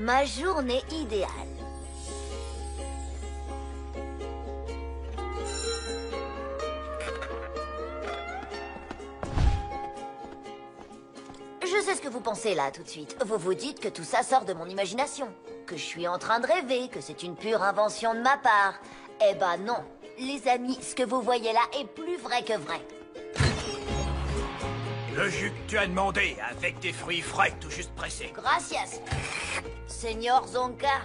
Ma journée idéale. Je sais ce que vous pensez là tout de suite. Vous vous dites que tout ça sort de mon imagination. Que je suis en train de rêver, que c'est une pure invention de ma part. Eh ben non. Les amis, ce que vous voyez là est plus vrai que vrai. Le jus que tu as demandé, avec des fruits frais tout juste pressés. Gracias, Seigneur Zonka.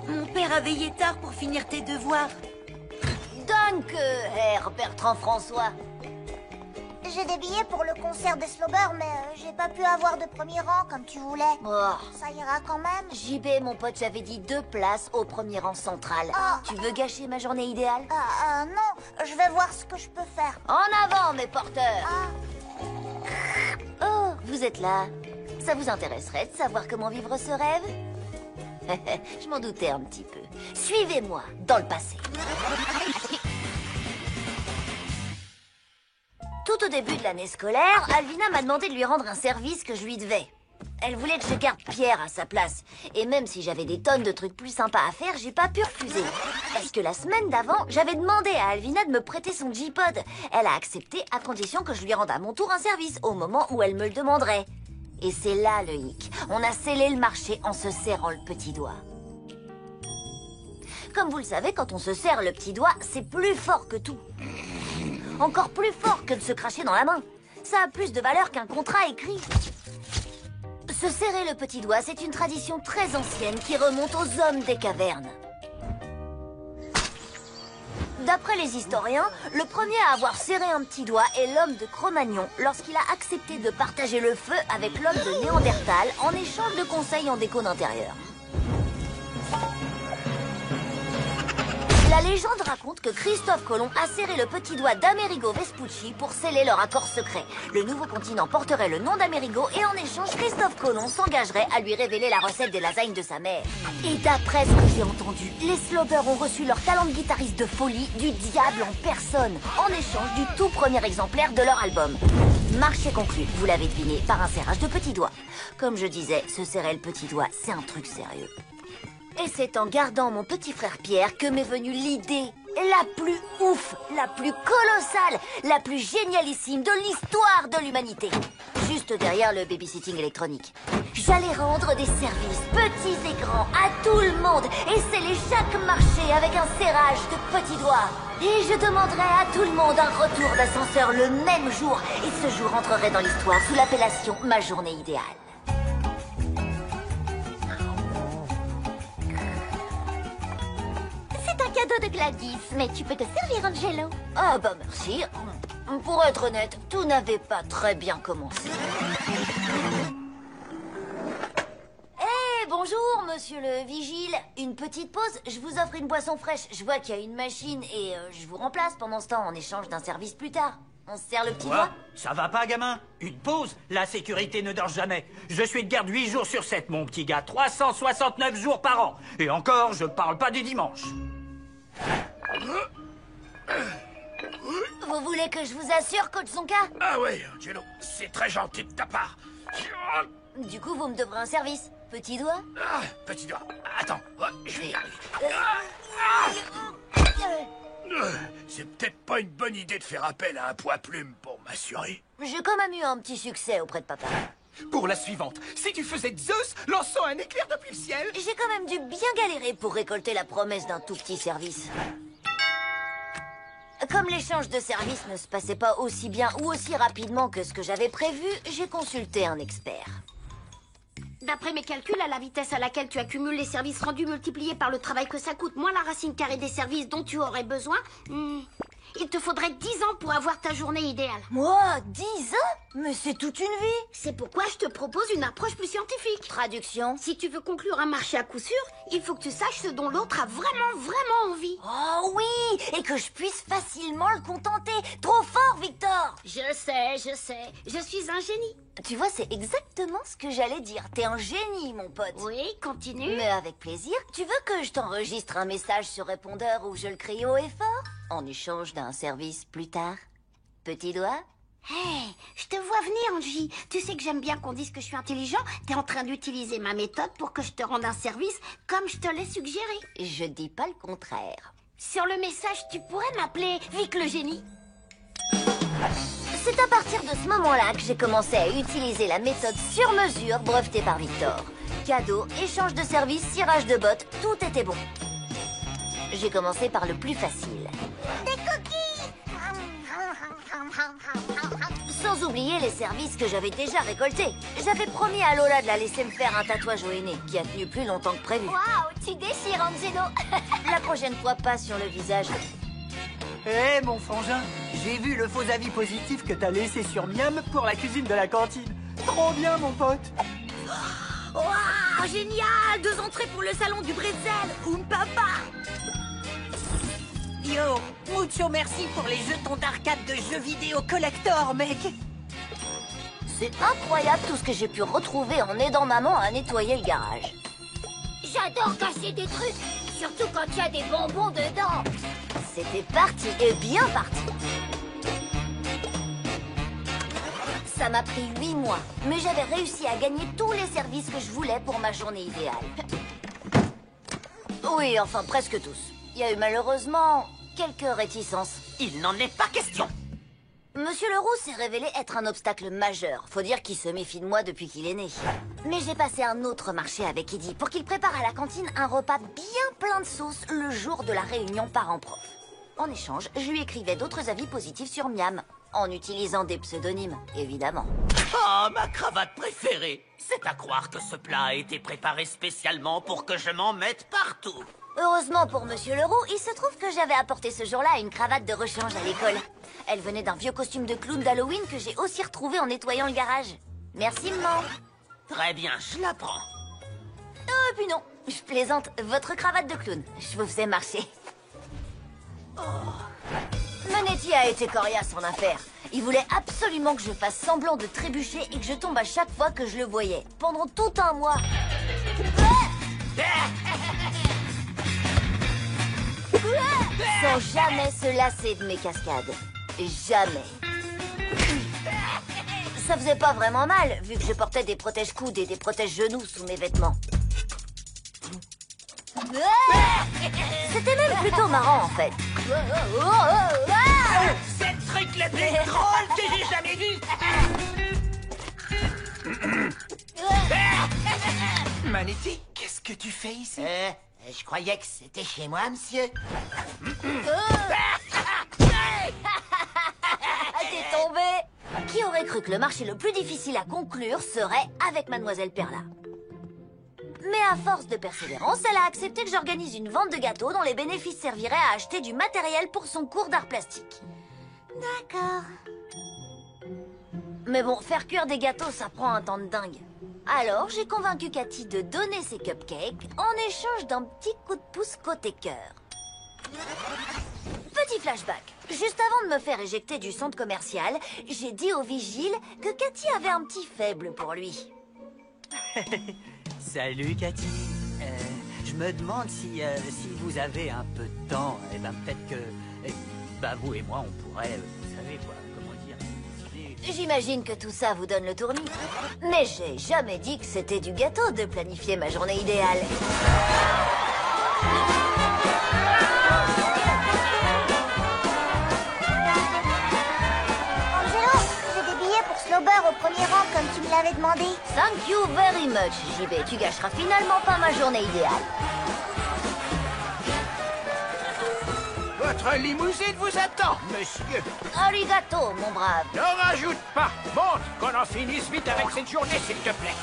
Mon père a veillé tard pour finir tes devoirs. Danke, Herr Bertrand François. J'ai des billets pour le concert des Slobber, mais j'ai pas pu avoir de premier rang comme tu voulais. Oh. Ça ira quand même. JB, mon pote, j'avais dit 2 places au premier rang central. Ah. Tu veux gâcher ma journée idéale? Non, je vais voir ce que je peux faire. En avant, mes porteurs! Ah, Oh, vous êtes là. Ça vous intéresserait de savoir comment vivre ce rêve? Je m'en doutais un petit peu. Suivez-moi dans le passé. Tout au début de l'année scolaire, Alvina m'a demandé de lui rendre un service que je lui devais. Elle voulait que je garde Pierre à sa place. Et même si j'avais des tonnes de trucs plus sympas à faire, j'ai pas pu refuser. Parce que la semaine d'avant, j'avais demandé à Alvina de me prêter son J-Pod. Elle a accepté à condition que je lui rende à mon tour un service au moment où elle me le demanderait. Et c'est là le hic. On a scellé le marché en se serrant le petit doigt. Comme vous le savez, quand on se serre le petit doigt, c'est plus fort que tout. Encore plus fort que de se cracher dans la main. Ça a plus de valeur qu'un contrat écrit. Se serrer le petit doigt, c'est une tradition très ancienne qui remonte aux hommes des cavernes. D'après les historiens, le premier à avoir serré un petit doigt est l'homme de Cro-Magnon lorsqu'il a accepté de partager le feu avec l'homme de Néandertal en échange de conseils en déco d'intérieur. La légende raconte que Christophe Colomb a serré le petit doigt d'Amerigo Vespucci pour sceller leur accord secret. Le nouveau continent porterait le nom d'Amerigo et en échange, Christophe Colomb s'engagerait à lui révéler la recette des lasagnes de sa mère. Et d'après ce que j'ai entendu, les Slobber ont reçu leur talent de guitariste de folie du diable en personne, en échange du tout premier exemplaire de leur album. Marché conclu, vous l'avez deviné, par un serrage de petits doigts. Comme je disais, se serrer le petit doigt, c'est un truc sérieux. Et c'est en gardant mon petit frère Pierre que m'est venue l'idée la plus ouf, la plus colossale, la plus génialissime de l'histoire de l'humanité. Juste derrière le babysitting électronique. J'allais rendre des services, petits et grands, à tout le monde et sceller chaque marché avec un serrage de petits doigts. Et je demanderais à tout le monde un retour d'ascenseur le même jour. Et ce jour entrerait dans l'histoire sous l'appellation « Ma journée idéale ». cadeau de Gladys, mais tu peux te servir, Angelo. Ah bah merci. Pour être honnête, tout n'avait pas très bien commencé. Bonjour, monsieur le vigile. Une petite pause, je vous offre une boisson fraîche. Je vois qu'il y a une machine et je vous remplace pendant ce temps en échange d'un service plus tard. On se serre le petit doigt? Ça va pas, gamin? Une pause? La sécurité ne dort jamais. Je suis de garde 8 jours sur 7, mon petit gars. 369 jours par an. Et encore, je parle pas du dimanche. Vous voulez que je vous assure, coach Zonka? Ah oui, Angelo, c'est très gentil de ta part. Du coup, vous me devrez un service. Petit doigt? Ah, petit doigt. Attends, je vais y arriver. C'est peut-être pas une bonne idée de faire appel à un poids-plume pour m'assurer. J'ai quand même eu un petit succès auprès de papa. Pour la suivante, si tu faisais Zeus lançant un éclair depuis le ciel... J'ai quand même dû bien galérer pour récolter la promesse d'un tout petit service. Comme l'échange de services ne se passait pas aussi bien ou aussi rapidement que ce que j'avais prévu, j'ai consulté un expert. D'après mes calculs, à la vitesse à laquelle tu accumules les services rendus multipliés par le travail que ça coûte, moins la racine carrée des services dont tu aurais besoin, il te faudrait 10 ans pour avoir ta journée idéale. Moi, 10 ans? Mais c'est toute une vie. C'est pourquoi je te propose une approche plus scientifique. Traduction? Si tu veux conclure un marché à coup sûr, il faut que tu saches ce dont l'autre a vraiment envie. Oh oui, et que je puisse facilement le contenter. Trop fort, Victor. Je sais, je suis un génie. Tu vois, c'est exactement ce que j'allais dire. T'es un génie, mon pote. Oui, continue. Mais avec plaisir. Tu veux que je t'enregistre un message sur répondeur où je le crie haut et fort? En échange d'un service plus tard? Petit doigt? Hey, je te vois venir, Angie. Tu sais que j'aime bien qu'on dise que je suis intelligent. T'es en train d'utiliser ma méthode pour que je te rende un service comme je te l'ai suggéré. Je dis pas le contraire. Sur le message, tu pourrais m'appeler Vic le génie. C'est à partir de ce moment-là que j'ai commencé à utiliser la méthode sur mesure brevetée par Victor. Cadeaux, échange de services, cirage de bottes, tout était bon. J'ai commencé par le plus facile. Des cookies! Sans oublier les services que j'avais déjà récoltés. J'avais promis à Lola de la laisser me faire un tatouage au henné, qui a tenu plus longtemps que prévu. Waouh, tu déchires, Angelo! La prochaine fois, pas sur le visage. Hé, mon frangin, j'ai vu le faux avis positif que t'as laissé sur Miam pour la cuisine de la cantine. Trop bien, mon pote. Waouh, génial! 2 entrées pour le salon du bretzel. Papa. Yo, mucho merci pour les jetons d'arcade de jeux vidéo collector, mec. C'est incroyable tout ce que j'ai pu retrouver en aidant maman à nettoyer le garage. J'adore cacher des trucs, surtout quand il y a des bonbons dedans. C'était parti, et bien parti. Ça m'a pris 8 mois, mais j'avais réussi à gagner tous les services que je voulais pour ma journée idéale. Oui, enfin presque tous. Il y a eu malheureusement quelques réticences. Il n'en est pas question. Monsieur Leroux s'est révélé être un obstacle majeur. Faut dire qu'il se méfie de moi depuis qu'il est né. Mais j'ai passé un autre marché avec Eddie pour qu'il prépare à la cantine un repas bien plein de sauce le jour de la réunion parents-prof. En échange, je lui écrivais d'autres avis positifs sur Miam, en utilisant des pseudonymes, évidemment. Oh, ma cravate préférée. C'est à croire que ce plat a été préparé spécialement pour que je m'en mette partout. Heureusement pour Monsieur Leroux, il se trouve que j'avais apporté ce jour-là une cravate de rechange à l'école. Elle venait d'un vieux costume de clown d'Halloween que j'ai aussi retrouvé en nettoyant le garage. Merci, maman. Très bien, je la prends. Et puis non, je plaisante, votre cravate de clown. Je vous faisais marcher. Manetti a été coriace en affaire. Il voulait absolument que je fasse semblant de trébucher et que je tombe à chaque fois que je le voyais. Pendant tout un mois. Sans jamais se lasser de mes cascades. Jamais. Ça faisait pas vraiment mal, vu que je portais des protège-coudes et des protège-genoux sous mes vêtements. C'était même plutôt marrant, en fait. C'est le truc le plus drôle que j'ai jamais vu. Manetti, qu'est-ce que tu fais ici? Je croyais que c'était chez moi, monsieur. T'es tombé! Qui aurait cru que le marché le plus difficile à conclure serait avec Mademoiselle Perla? Mais à force de persévérance, elle a accepté que j'organise une vente de gâteaux dont les bénéfices serviraient à acheter du matériel pour son cours d'art plastique. D'accord. Mais bon, faire cuire des gâteaux, ça prend un temps de dingue. Alors, j'ai convaincu Cathy de donner ses cupcakes en échange d'un petit coup de pouce côté cœur. Petit flashback. Juste avant de me faire éjecter du centre commercial, j'ai dit au vigile que Cathy avait un petit faible pour lui. Salut, Cathy. Je me demande si vous avez un peu de temps. Eh ben, peut-être que vous et moi, on pourrait, vous savez quoi, comment dire... J'imagine que tout ça vous donne le tournis. Mais j'ai jamais dit que c'était du gâteau de planifier ma journée idéale. Angelo, j'ai des billets pour Slobber au premier rang comme tu me l'avais demandé. Thank you very much, JB. Tu gâcheras finalement pas ma journée idéale. Votre limousine vous attend, monsieur. Arigato, mon brave. Ne rajoute pas. Monte, qu'on en finisse vite avec cette journée, s'il te plaît.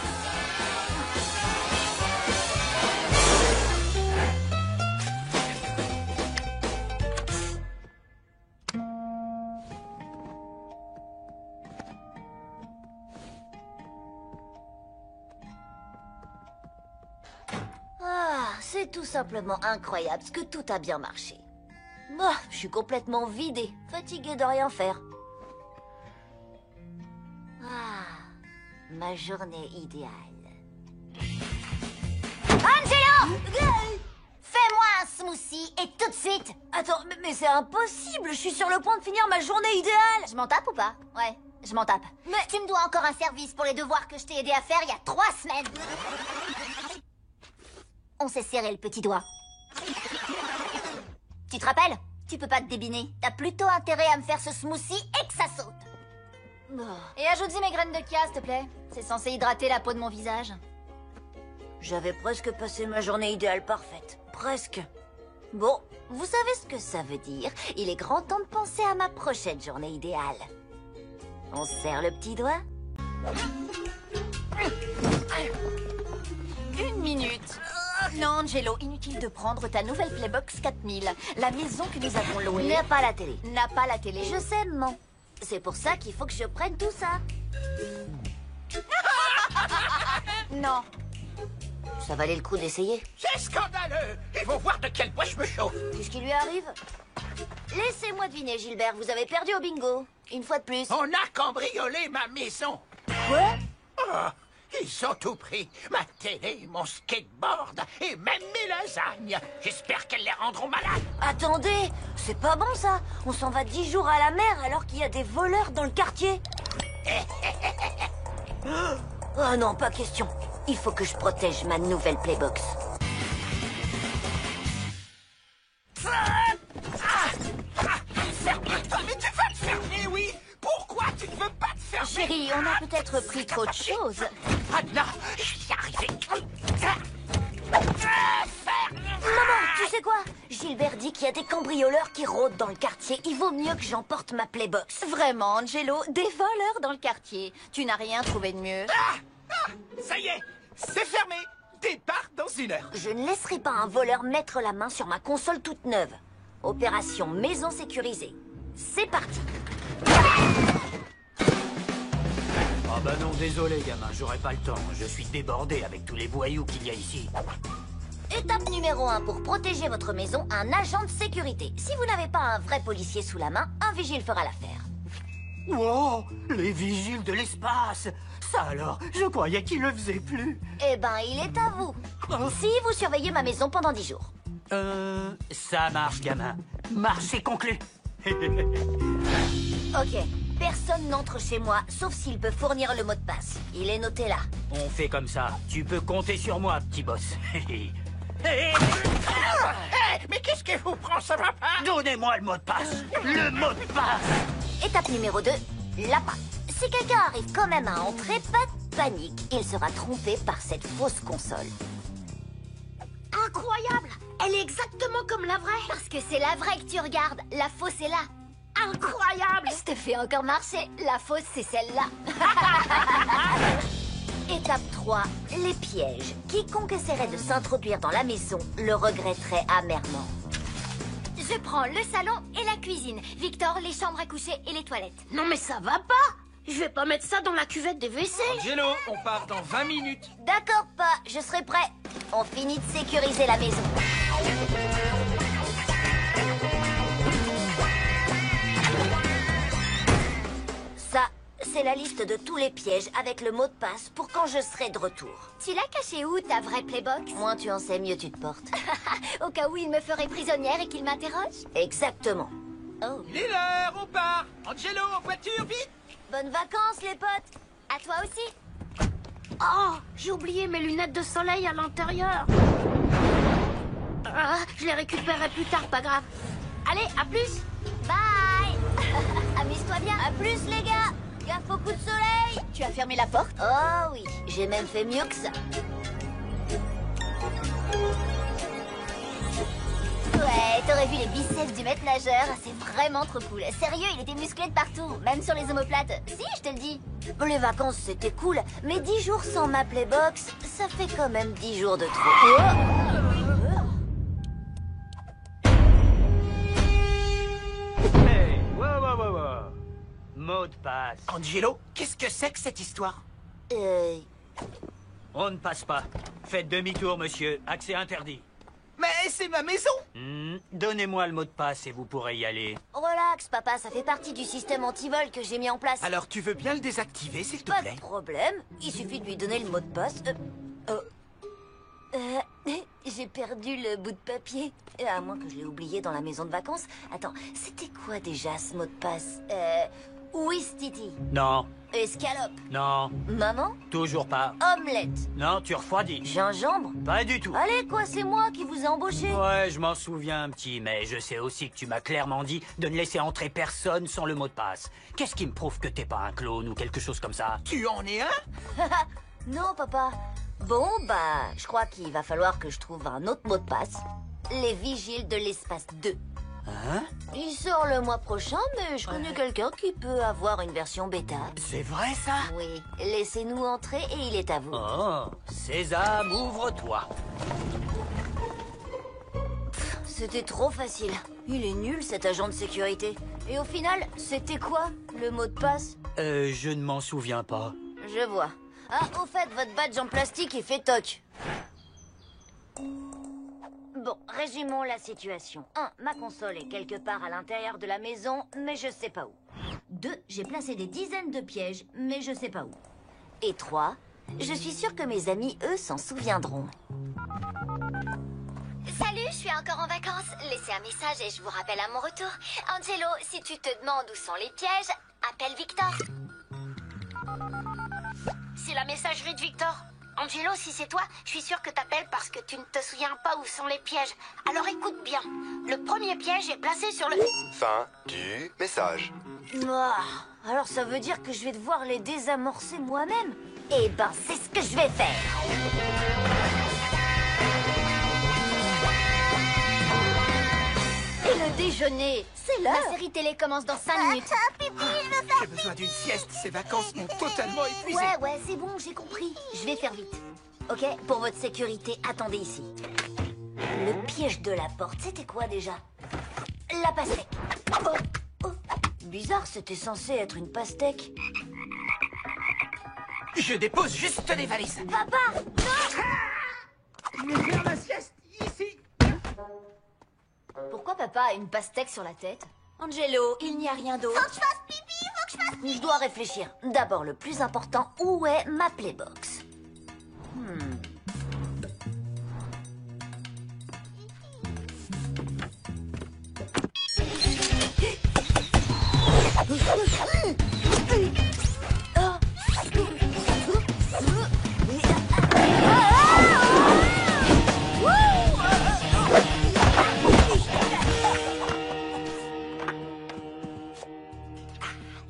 Ah, c'est tout simplement incroyable ce que tout a bien marché. Ah, je suis complètement vidée, fatiguée de rien faire. Ah, ma journée idéale. Angelo! Fais-moi un smoothie et tout de suite. Attends, mais c'est impossible, je suis sur le point de finir ma journée idéale. Je m'en tape ou pas? Ouais. Je m'en tape. Mais tu me dois encore un service pour les devoirs que je t'ai aidé à faire il y a 3 semaines. On s'est serré le petit doigt. Tu te rappelles? Tu peux pas te débiner. T'as plutôt intérêt à me faire ce smoothie et que ça saute. Et ajoute-y mes graines de chia, s'il te plaît. C'est censé hydrater la peau de mon visage. J'avais presque passé ma journée idéale parfaite. Presque. Bon, vous savez ce que ça veut dire. Il est grand temps de penser à ma prochaine journée idéale. On serre le petit doigt? 1 minute. Non, Angelo, inutile de prendre ta nouvelle Playbox 4000. La maison que nous avons louée N'a pas la télé. n'a pas la télé. Je sais, maman. C'est pour ça qu'il faut que je prenne tout ça. Non. Ça valait le coup d'essayer. C'est scandaleux. Ils vont voir de quel bois je me chauffe. Qu'est-ce qui lui arrive? Laissez-moi deviner, Gilbert. Vous avez perdu au bingo. Une fois de plus. On a cambriolé ma maison. Quoi? Oh, ils ont tout pris. Ma télé, mon skateboard et même mes lasagnes. J'espère qu'elles les rendront malades. Attendez, c'est pas bon ça. On s'en va 10 jours à la mer alors qu'il y a des voleurs dans le quartier. Oh non, pas question. Il faut que je protège ma nouvelle Playbox. Ferme-toi, mais tu vas te fermer, oui. Pourquoi tu ne veux pas te fermer? Chérie, on a peut-être pris trop de choses. Ah non, j'y arrivais. Maman, tu sais quoi? Gilbert dit qu'il y a des cambrioleurs qui rôdent dans le quartier. Il vaut mieux que j'emporte ma Playbox. Vraiment, Angelo, des voleurs dans le quartier. Tu n'as rien trouvé de mieux. Ça y est, c'est fermé. Départ dans 1 heure. Je ne laisserai pas un voleur mettre la main sur ma console toute neuve. Opération maison sécurisée. C'est parti. Ah bah non, désolé gamin, j'aurai pas le temps. Je suis débordé avec tous les voyous qu'il y a ici. Étape numéro 1 pour protéger votre maison, un agent de sécurité. Si vous n'avez pas un vrai policier sous la main, un vigile fera l'affaire. Wow, les vigiles de l'espace. Ça alors, je croyais qu'ils le faisaient plus. Eh ben, il est à vous. Si vous surveillez ma maison pendant 10 jours. Ça marche gamin. Marché conclu. Ok, personne n'entre chez moi, sauf s'il peut fournir le mot de passe. Il est noté là. On fait comme ça. Tu peux compter sur moi, petit boss. Mais qu'est-ce que vous prend, ça va pas? Donnez-moi le mot de passe. Le mot de passe. Étape numéro 2, l'appât. Si quelqu'un arrive quand même à entrer, pas de panique. Il sera trompé par cette fausse console. Incroyable! Elle est exactement comme la vraie! Parce que c'est la vraie que tu regardes, la fausse est là. Incroyable! Je te fais encore marcher, la fausse c'est celle-là. Étape 3, les pièges. Quiconque essaierait de s'introduire dans la maison le regretterait amèrement. Je prends le salon et la cuisine. Victor, les chambres à coucher et les toilettes. Non mais ça va pas! Je vais pas mettre ça dans la cuvette des WC. Angelo, on part dans 20 minutes. D'accord, pas, je serai prêt. On finit de sécuriser la maison. Ça, c'est la liste de tous les pièges avec le mot de passe pour quand je serai de retour. Tu l'as caché où, ta vraie Playbox? Moins tu en sais, mieux tu te portes. Au cas où il me ferait prisonnière et qu'il m'interroge? Exactement. Oh. Il est l'heure, on part. Angelo, en voiture, vite. Bonnes vacances, les potes. À toi aussi. Oh, j'ai oublié mes lunettes de soleil à l'intérieur. Ah, je les récupérerai plus tard, pas grave. Allez, à plus. Bye. Amuse-toi bien. À plus, les gars. Gaffe au coup de soleil. Tu as fermé la porte? Oh oui, j'ai même fait mieux que ça. Ouais, t'aurais vu les biceps du maître nageur, c'est vraiment trop cool. Sérieux, il était musclé de partout, même sur les omoplates. Si, je te le dis. Les vacances, c'était cool, mais 10 jours sans ma Playbox, ça fait quand même 10 jours de trop. Hey, wow. Mot de passe. Angelo, qu'est-ce que c'est que cette histoire? On ne passe pas. Faites demi-tour, monsieur. Accès interdit. Mais c'est ma maison. Donnez-moi le mot de passe et vous pourrez y aller. Relax, papa, ça fait partie du système anti-vol que j'ai mis en place. Alors tu veux bien le désactiver, s'il te Pas plaît? de problème, il suffit de lui donner le mot de passe. J'ai perdu le bout de papier. À moins que je l'ai oublié dans la maison de vacances. Attends, c'était quoi déjà ce mot de passe? Ouistiti. Non, Escalope. non, Maman. toujours pas. Omelette. Non, tu refroidis. Gingembre. Pas du tout. Allez, quoi, c'est moi qui vous ai embauché. Ouais, je m'en souviens un petit, mais je sais aussi que tu m'as clairement dit de ne laisser entrer personne sans le mot de passe. Qu'est-ce qui me prouve que t'es pas un clone ou quelque chose comme ça? Tu en es un? Non, papa. Bon, bah, je crois qu'il va falloir que je trouve un autre mot de passe. Les Vigiles de l'espace 2. Hein? Il sort le mois prochain, mais je connais quelqu'un qui peut avoir une version bêta. C'est vrai ça? Oui, laissez-nous entrer et il est à vous. Oh, Sésame, ouvre-toi. C'était trop facile. Il est nul, cet agent de sécurité. Et au final, c'était quoi, le mot de passe? Je ne m'en souviens pas. Je vois. Ah, au fait, votre badge en plastique, il fait toc. Bon, résumons la situation. 1. Ma console est quelque part à l'intérieur de la maison, mais je sais pas où. 2. J'ai placé des dizaines de pièges, mais je sais pas où. Et 3. Je suis sûre que mes amis, eux, s'en souviendront. Salut, je suis encore en vacances. Laissez un message et je vous rappelle à mon retour. Angelo, si tu te demandes où sont les pièges, appelle Victor. C'est la messagerie de Victor. Angelo, si c'est toi, je suis sûre que t'appelles parce que tu ne te souviens pas où sont les pièges. Alors écoute bien. Le premier piège est placé sur le... Fin du message. Ah, alors ça veut dire que je vais devoir les désamorcer moi-même? Eh ben, c'est ce que je vais faire. Et le déjeuner, c'est l'heure. La série télé commence dans 5 minutes. Pipi, je veux faire J'ai besoin d'une sieste. Ces vacances m'ont totalement épuisé. Ouais, c'est bon, j'ai compris. Je vais faire vite. Ok, pour votre sécurité, attendez ici. Le piège de la porte, c'était quoi déjà? La pastèque. Oh. Bizarre, c'était censé être une pastèque. Je dépose juste les valises. Papa, Je vais faire ma sieste ici. pourquoi papa a une pastèque sur la tête? Angelo, il n'y a rien d'autre. Faut que je fasse pipi, faut que je fasse... Je dois réfléchir. D'abord, le plus important, où est ma Playbox?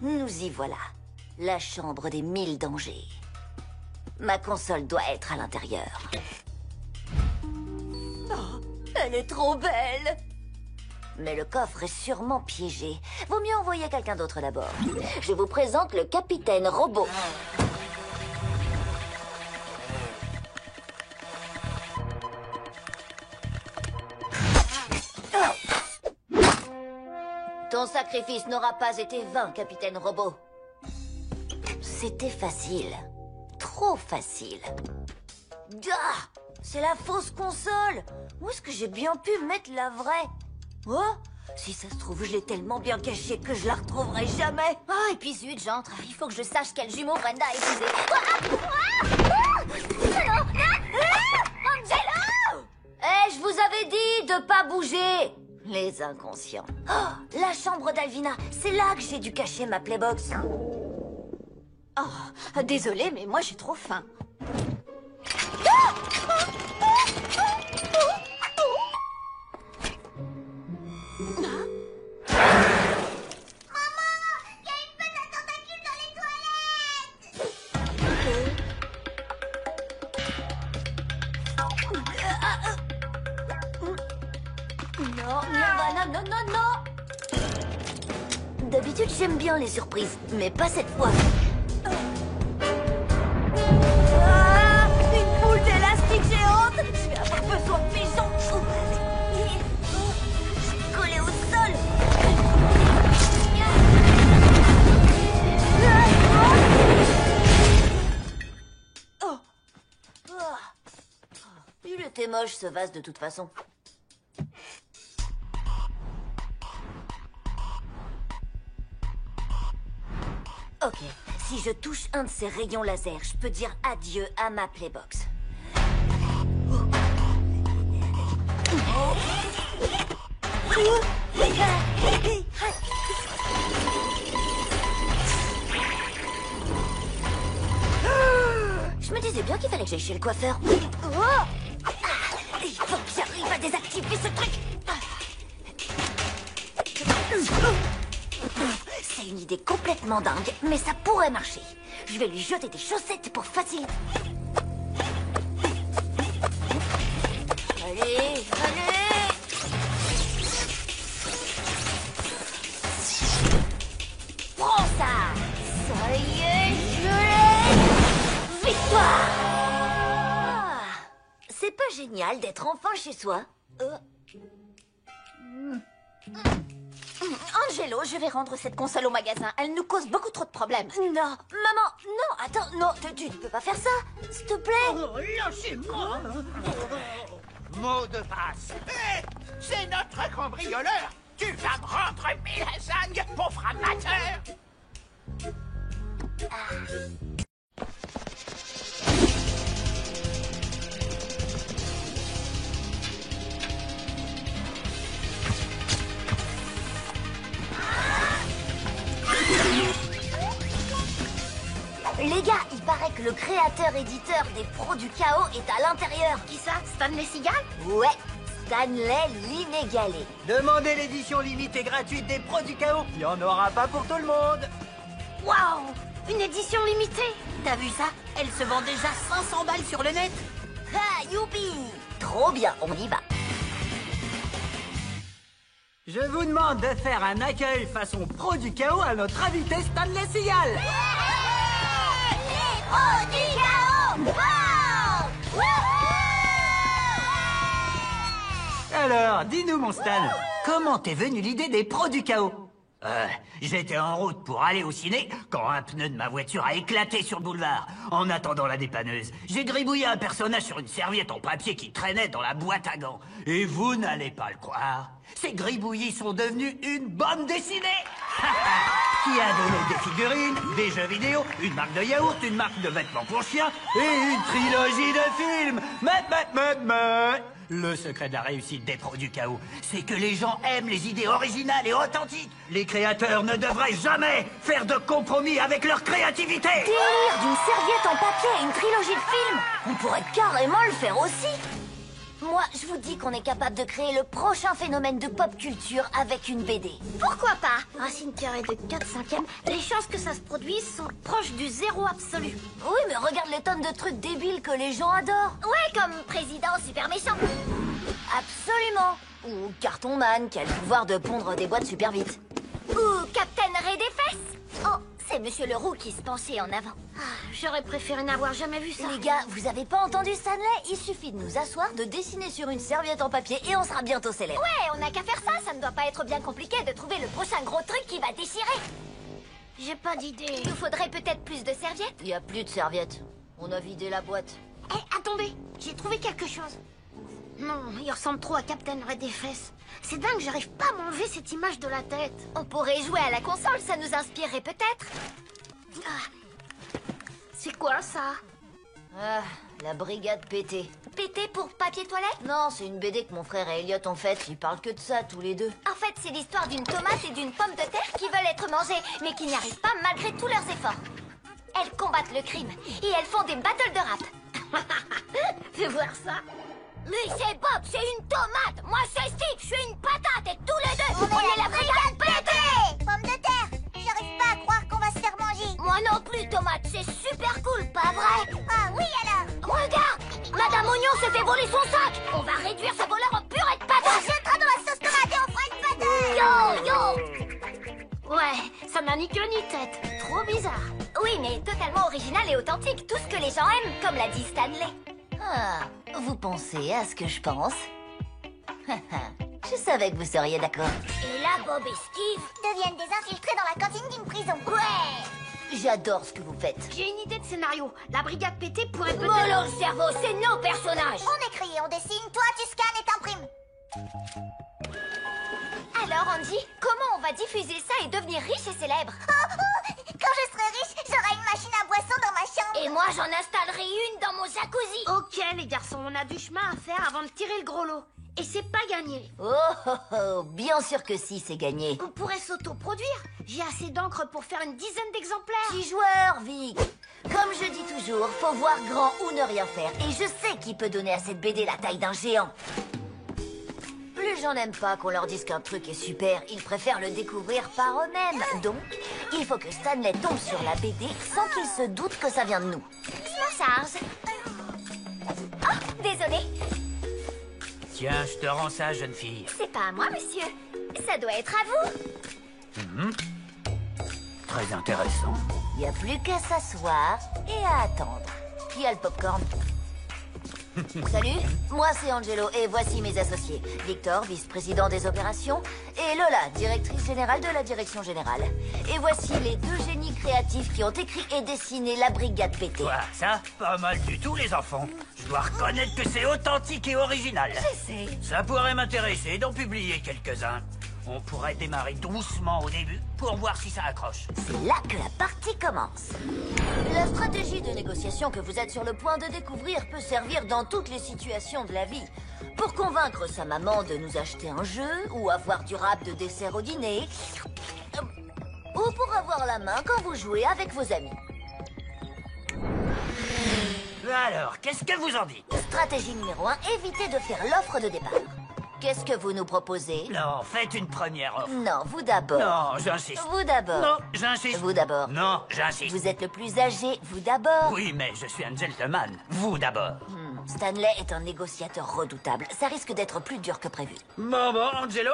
Nous y voilà. La chambre des 1000 dangers. Ma console doit être à l'intérieur. Oh, elle est trop belle! Mais le coffre est sûrement piégé. Vaut mieux envoyer quelqu'un d'autre d'abord. Je vous présente le capitaine Robot. Ton sacrifice n'aura pas été vain, capitaine Robot. C'était facile. Trop facile. Ah! C'est la fausse console! Où est-ce que j'ai bien pu mettre la vraie? Oh! Si ça se trouve, je l'ai tellement bien cachée que je la retrouverai jamais. Ah, et puis zut, j'entre. Il faut que je sache quel jumeau Brenda a épousé. Angelo! Eh, je vous avais dit de pas bouger! Les inconscients. Oh, la chambre d'Alvina. C'est là que j'ai dû cacher ma Playbox. Oh, désolée, mais moi j'ai trop faim. Non. D'habitude, j'aime bien les surprises, mais pas cette fois. Ah, une boule d'élastique géante! Je vais avoir besoin de mes jambes. Je suis collée au sol. Il était moche ce vase de toute façon. Ok, si je touche un de ces rayons laser, je peux dire adieu à ma Playbox. bien qu'il fallait que j'aille chez le coiffeur. Oh il faut que j'arrive à désactiver ce truc. C'est une idée complètement dingue, mais ça pourrait marcher. Je vais lui jeter des chaussettes pour faciliter. Allez, allez! Prends ça! Ça y est, je l'ai! Victoire! Ah, c'est pas génial d'être enfin chez soi. Angelo, je vais rendre cette console au magasin. Elle nous cause beaucoup trop de problèmes. Non, maman, non, attends, non, tu ne peux pas faire ça, s'il te plaît. Oh, lâchez-moi. Mot de passe. Hé, c'est notre cambrioleur. Tu vas me rendre mes lasagnes, pauvre amateur. Les gars, il paraît que le créateur-éditeur des pros du chaos est à l'intérieur. Qui ça? Stanley Seagal? Ouais, Stanley l'Inégalé. Demandez l'édition limitée gratuite des Pros du Chaos. Il n'y en aura pas pour tout le monde. Waouh! Une édition limitée! T'as vu ça? Elle se vend déjà 500 balles sur le net. Ah, youpi! Trop bien, on y va. Je vous demande de faire un accueil façon Pro du Chaos à notre invité Stanley Seagal. Les pros du chaos! Wow! Alors, dis-nous mon Stan, comment t'es venue l'idée des Pros du Chaos? J'étais en route pour aller au ciné quand un pneu de ma voiture a éclaté sur le boulevard. En attendant la dépanneuse, j'ai gribouillé un personnage sur une serviette en papier qui traînait dans la boîte à gants. Et vous n'allez pas le croire, ces gribouillis sont devenus une bande dessinée qui a donné des figurines, des jeux vidéo, une marque de yaourt, une marque de vêtements pour chiens et une trilogie de films. Le secret de la réussite des Pros du Chaos, c'est que les gens aiment les idées originales et authentiques. Les créateurs ne devraient jamais faire de compromis avec leur créativité. Délire d'une serviette en papier à une trilogie de films. On pourrait carrément le faire aussi. Moi, je vous dis qu'on est capable de créer le prochain phénomène de pop culture avec une BD. Pourquoi pas? Racine carrée de 4/5, les chances que ça se produise sont proches du zéro absolu. Oui, mais regarde les tonnes de trucs débiles que les gens adorent. Ouais, comme président super méchant. Absolument. Ou Carton Man qui a le pouvoir de pondre des boîtes super vite. Ou Captain Ray des fesses. Oh, c'est Monsieur Leroux qui se penchait en avant. J'aurais préféré n'avoir jamais vu ça. Les gars, vous avez pas entendu Stanley? Il suffit de nous asseoir, de dessiner sur une serviette en papier et on sera bientôt célèbre. Ouais, on n'a qu'à faire ça. Ça ne doit pas être bien compliqué de trouver le prochain gros truc qui va déchirer. J'ai pas d'idée. Il nous faudrait peut-être plus de serviettes. Il y a plus de serviettes. On a vidé la boîte. Eh, attendez, j'ai trouvé quelque chose. Non, il ressemble trop à Captain Ray des fesses. C'est dingue, j'arrive pas à m'enlever cette image de la tête. On pourrait jouer à la console, ça nous inspirerait peut-être. C'est quoi ça? Ah, la brigade pétée. Pété pour papier toilette? Non, c'est une BD que mon frère et Elliot ont faite. Ils parlent que de ça, tous les deux. En fait, c'est l'histoire d'une tomate et d'une pomme de terre qui veulent être mangées, mais qui n'y arrivent pas malgré tous leurs efforts. Elles combattent le crime et elles font des battles de rap. Fais voir ça. Mais c'est Bob, c'est une tomate. Moi, c'est Steve, je suis une patate et tous les deux, on est la brigade pétée. Pomme de terre, j'arrive pas à croire qu'on va se faire manger. Moi non plus, tomate, c'est super cool, pas vrai? Ah oui alors. Regarde, Madame Oignon s'est fait voler son sac. On va réduire ce voleur en purée de On patates. jettera dans la sauce tomate et on fera une patate. Yo, yo. Ouais, ça n'a ni queue ni tête. Trop bizarre. Oui, mais totalement original et authentique, tout ce que les gens aiment, comme l'a dit Stanley. Ah, vous pensez à ce que je pense? Je savais que vous seriez d'accord. Et là, Bob et Steve Deviennent des infiltrés dans la cantine d'une prison. Ouais. J'adore ce que vous faites. J'ai une idée de scénario. La brigade pétée pourrait peut-être... Mollo le cerveau, c'est nos personnages. On écrit, on dessine, toi tu scannes et t'imprimes. Alors, Andy, comment on va diffuser ça et devenir riche et célèbre? Quand je serai riche, j'aurai une machine à boisson dans ma chambre. Et moi, j'en installerai une dans mon jacuzzi. Ok, les garçons, on a du chemin à faire avant de tirer le gros lot. Et c'est pas gagné. Oh, oh, oh, bien sûr que si, c'est gagné. On pourrait s'autoproduire. J'ai assez d'encre pour faire une dizaine d'exemplaires. 6 joueurs, Vic. Comme je dis toujours, faut voir grand ou ne rien faire. Et je sais qui peut donner à cette BD la taille d'un géant. Les gens n'aiment pas qu'on leur dise qu'un truc est super. Ils préfèrent le découvrir par eux-mêmes. Donc, il faut que Stanley tombe sur la BD sans qu'il se doute que ça vient de nous. Je m'en charge. Oh, désolé. Tiens, je te rends ça, jeune fille. C'est pas à moi, monsieur. Ça doit être à vous. Très intéressant. Il n'y a plus qu'à s'asseoir et à attendre. Qui a le popcorn? Salut, moi c'est Angelo et voici mes associés. Victor, vice-président des opérations, et Lola, directrice générale de la direction générale. Et voici les deux génies créatifs qui ont écrit et dessiné la brigade PT. Quoi, ça? Pas mal du tout, les enfants. Je dois reconnaître que c'est authentique et original. Je sais. Ça pourrait m'intéresser d'en publier quelques-uns. On pourrait démarrer doucement au début pour voir si ça accroche. C'est là que la partie commence. La stratégie de négociation que vous êtes sur le point de découvrir peut servir dans toutes les situations de la vie. Pour convaincre sa maman de nous acheter un jeu, ou avoir du rap de dessert au dîner, ou pour avoir la main quand vous jouez avec vos amis. Alors, qu'est-ce que vous en dites? Stratégie numéro 1, évitez de faire l'offre de départ. Qu'est-ce que vous nous proposez? Non, faites une première offre. Non, vous d'abord. Non, j'insiste. Vous d'abord. Non, j'insiste. Vous d'abord. Non, j'insiste. Vous êtes le plus âgé, vous d'abord. Oui, mais je suis un gentleman. Vous d'abord. Stanley est un négociateur redoutable. Ça risque d'être plus dur que prévu. Bon, Angelo,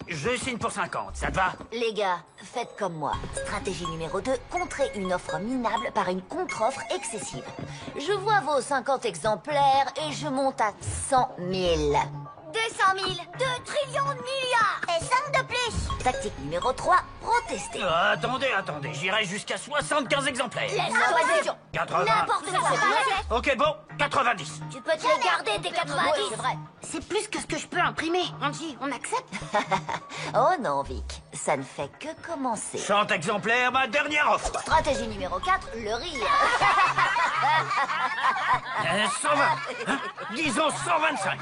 je signe pour 50, ça te va? Les gars, faites comme moi. Stratégie numéro 2, contrer une offre minable par une contre-offre excessive. Je vois vos 50 exemplaires et je monte à 100 000. 200 000, 2 trillions de milliards. Et 5 de plus. Tactique numéro 3, protester. Attendez, j'irai jusqu'à 75 exemplaires. Laisse-moi dire. 80. N'importe quoi. Ok, bon, 90. Tu peux te les garder, tes 90. Oui, c'est vrai. C'est plus que ce que je peux imprimer. Angie, on accepte? Oh non, Vic, ça ne fait que commencer. 100 exemplaires, ma dernière offre. Stratégie numéro 4, le rire. 120. Hein? Disons 125.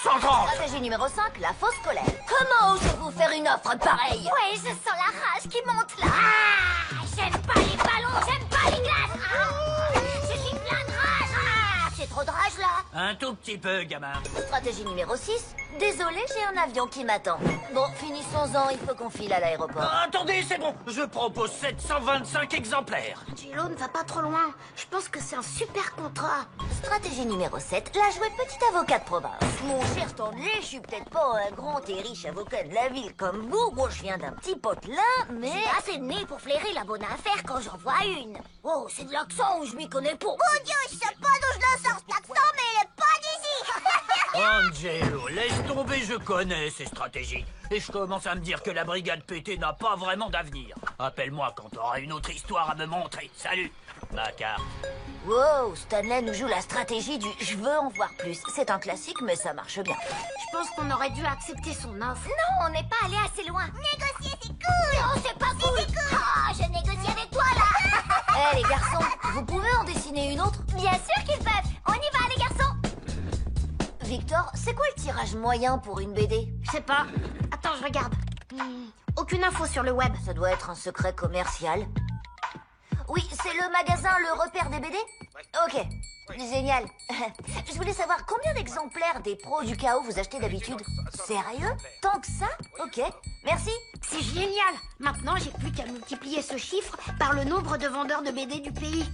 130. Stratégie numéro 5, la fausse colère. Comment osez-vous faire une offre pareille? Ouais, je sens la rage qui monte là. Ah, j'aime pas les ballons, j'aime pas les glaces. Ah, je suis plein de rage. Ah, c'est trop de rage là. Un tout petit peu, gamin. Stratégie numéro 6, désolé, j'ai un avion qui m'attend. Bon, finissons-en, il faut qu'on file à l'aéroport. Attendez, c'est bon. Je propose 725 exemplaires. Angelo ne va pas trop loin. Je pense que c'est un super contrat. Stratégie numéro 7, la jouer petit avocat de province. Mon cher Stanley, je suis peut-être pas un grand et riche avocat de la ville comme vous. Moi, je viens d'un petit potelin, mais... J'ai assez de nez pour flairer la bonne affaire quand j'en vois une. Oh, c'est de l'accent où je m'y connais pas. Mon Dieu, je sais pas d'où je le sors cet accent, mais il est pas d'ici. Angelo, laisse tomber, je connais ces stratégies. Et je commence à me dire que la brigade PT n'a pas vraiment d'avenir. Appelle-moi quand t'auras une autre histoire à me montrer. Salut, ma carte. Wow, Stanley nous joue la stratégie du « je veux en voir plus ». C'est un classique, mais ça marche bien. Je pense qu'on aurait dû accepter son offre. Non, on n'est pas allé assez loin. Négocier, c'est cool. Non, c'est pas cool. Ah, je négocie avec toi là. Eh les garçons, vous pouvez en dessiner une autre? Bien sûr qu'ils peuvent. On y va les garçons. Victor, c'est quoi le tirage moyen pour une BD? Je sais pas. Attends, je regarde. Aucune info sur le web. Ça doit être un secret commercial. Oui, c'est le magasin Le Repère des BD? Ok, génial. Je voulais savoir combien d'exemplaires des pros du chaos vous achetez d'habitude? Sérieux? Tant que ça? Ok, merci. C'est génial. Maintenant, j'ai plus qu'à multiplier ce chiffre par le nombre de vendeurs de BD du pays.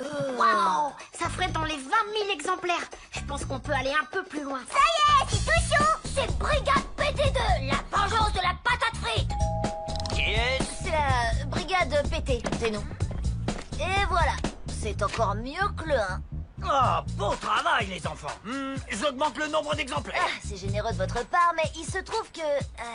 Waouh! Ça ferait dans les 20 000 exemplaires. Je pense qu'on peut aller un peu plus loin. Ça y est, c'est tout chaud. C'est Brigade PT2, la vengeance de la patate frite. Qui est C'est la brigade PT, c'est nous. Et voilà, c'est encore mieux que le 1. Oh, beau travail, les enfants. J'augmente le nombre d'exemplaires. Ah, c'est généreux de votre part, mais il se trouve que...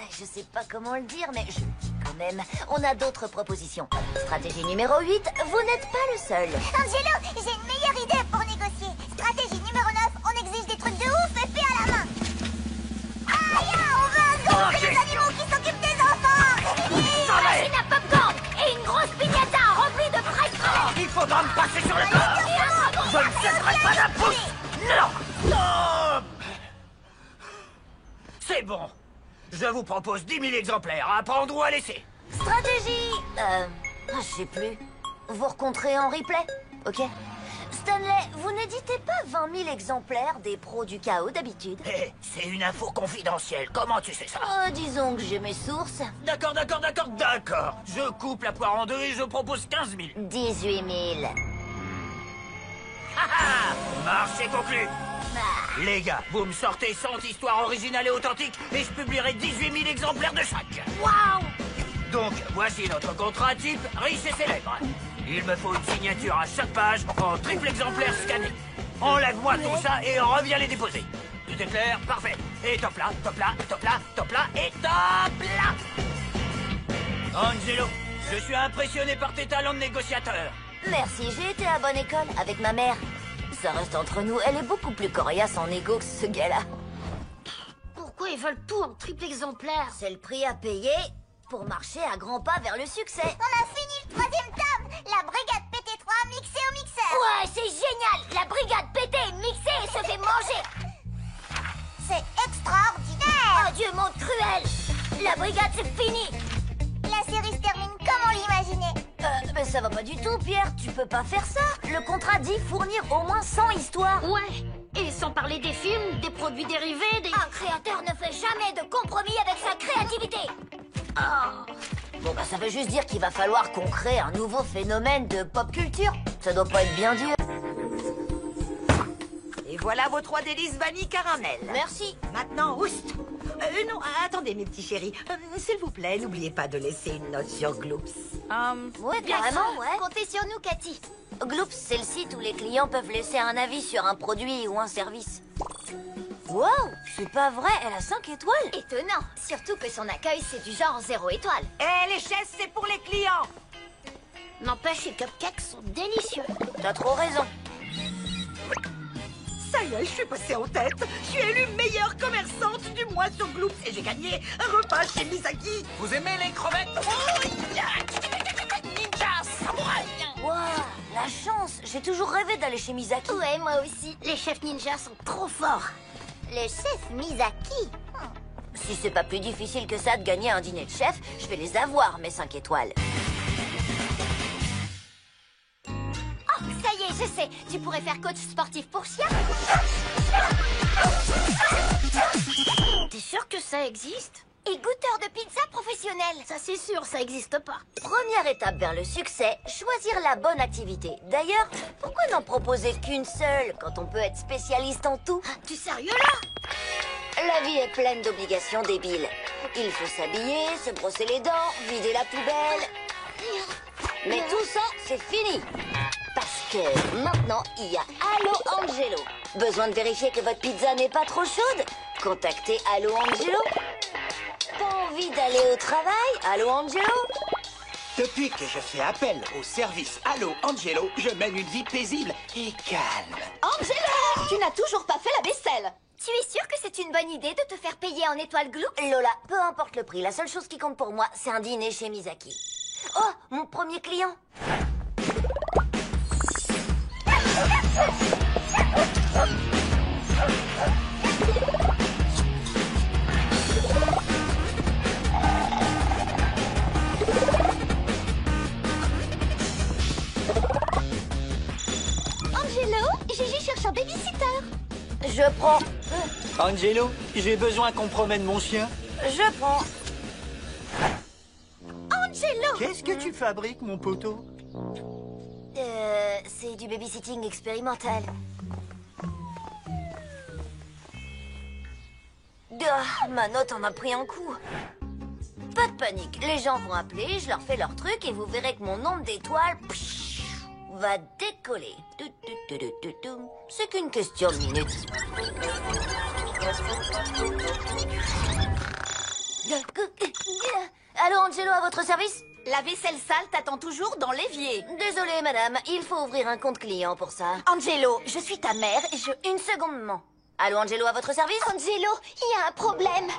je sais pas comment le dire, mais je le dis quand même. On a d'autres propositions. Stratégie numéro 8, vous n'êtes pas le seul. Angelo, j'ai une meilleure idée pour négocier. Stratégie numéro 9, on exige des trucs de ouf et fait à la main. Aïe, on veut un zoo et des animaux qui s'occupent des enfants. Une machine à popcorn et une grosse piñata remplie de fraîches crevettes. Il faudra me passer sur le corps. Je ne céderai pas d'un pouce. Non. Non. C'est bon. Je vous propose 10 000 exemplaires à prendre ou à laisser. Stratégie... je sais plus. Vous rencontrez en replay? ok? Stanley, vous n'éditez pas 20 000 exemplaires des pros du chaos d'habitude? Hé, c'est une info confidentielle. Comment tu sais ça? Disons que j'ai mes sources. D'accord. Je coupe la poire en deux et je propose 15 000. 18 000. Marché conclu. Les gars, vous me sortez 100 histoires originales et authentiques et je publierai 18 000 exemplaires de chaque. Waouh! Donc, voici notre contrat type riche et célèbre. Il me faut une signature à chaque page en triple exemplaire scanné. Enlève-moi tout ça et reviens les déposer. Tout est clair? Parfait. Et top là et top là. Angelo, je suis impressionné par tes talents de négociateur. Merci, j'ai été à bonne école avec ma mère. Ça reste entre nous, elle est beaucoup plus coriace en égo que ce gars-là. Pourquoi ils veulent tout en triple exemplaire? C'est le prix à payer pour marcher à grands pas vers le succès. On a fini le 3e tome. La brigade PT3 mixée au mixeur. Ouais, c'est génial. La brigade pétée, mixée et se fait manger. C'est extraordinaire. Oh Dieu, monde cruel. La brigade, c'est fini. La série se termine comme on l'imaginait. Mais ça va pas du tout, Pierre. Tu peux pas faire ça. Le contrat dit fournir au moins 100 histoires. Ouais. Et sans parler des films, des produits dérivés, des... Un créateur ne fait jamais de compromis avec sa créativité. Bon, bah ça veut juste dire qu'il va falloir qu'on crée un nouveau phénomène de pop culture. Ça doit pas être bien dur. Et voilà vos 3 délices vanille caramel. Merci. Maintenant, oust. Non, attendez mes petits chéris. S'il vous plaît, n'oubliez pas de laisser une note sur Gloops. Ouais, carrément, ouais. Comptez sur nous, Cathy. Gloops, c'est le site où les clients peuvent laisser un avis sur un produit ou un service. Wow, c'est pas vrai, elle a 5 étoiles. Étonnant. Surtout que son accueil, c'est du genre 0 étoile. Eh, les chaises, c'est pour les clients. N'empêche, les cupcakes sont délicieux. T'as trop raison. Ça y est, je suis passée en tête. Je suis élue meilleure commerçante du mois sur Gloops et j'ai gagné un repas chez Misaki. Vous aimez les crevettes? Ninja, samouraï. Wow, la chance. J'ai toujours rêvé d'aller chez Misaki. Ouais, moi aussi. Les chefs ninjas sont trop forts. Le chef Misaki. Si c'est pas plus difficile que ça de gagner un dîner de chef, je vais les avoir, mes 5 étoiles. Oh, ça y est, je sais. Tu pourrais faire coach sportif pour chiens. T'es sûr que ça existe? Et goûteur de pizza professionnel. Ça c'est sûr, ça existe pas. Première étape vers le succès, choisir la bonne activité. D'ailleurs, pourquoi n'en proposer qu'une seule quand on peut être spécialiste en tout? Tu sérieux là? La vie est pleine d'obligations débiles. Il faut s'habiller, se brosser les dents, vider la poubelle. Mais tout ça, c'est fini. Parce que maintenant, il y a Allo Angelo. Besoin de vérifier que votre pizza n'est pas trop chaude? Contactez Allo Angelo. Pas envie d'aller au travail, Allo Angelo? Depuis que je fais appel au service Allo Angelo, je mène une vie paisible et calme. Angelo, tu n'as toujours pas fait la vaisselle. Tu es sûr que c'est une bonne idée de te faire payer en étoile Gloops? Lola, peu importe le prix, la seule chose qui compte pour moi, c'est un dîner chez Misaki. Oh, mon premier client. Angelo, Gigi cherche un babysitter. Je prends. Angelo, j'ai besoin qu'on promène mon chien. Je prends. Angelo! Qu'est-ce que tu fabriques, mon poteau? C'est du babysitting expérimental. Ma note en a pris un coup. Pas de panique, les gens vont appeler, je leur fais leur truc et vous verrez que mon nombre d'étoiles va décoller. C'est qu'une question de minutes. Allô, Angelo, à votre service? La vaisselle sale t'attend toujours dans l'évier. Désolée, madame, il faut ouvrir un compte client pour ça. Angelo, je suis ta mère et je... Une seconde, maman. Allô, Angelo, à votre service? Angelo, il y a un problème.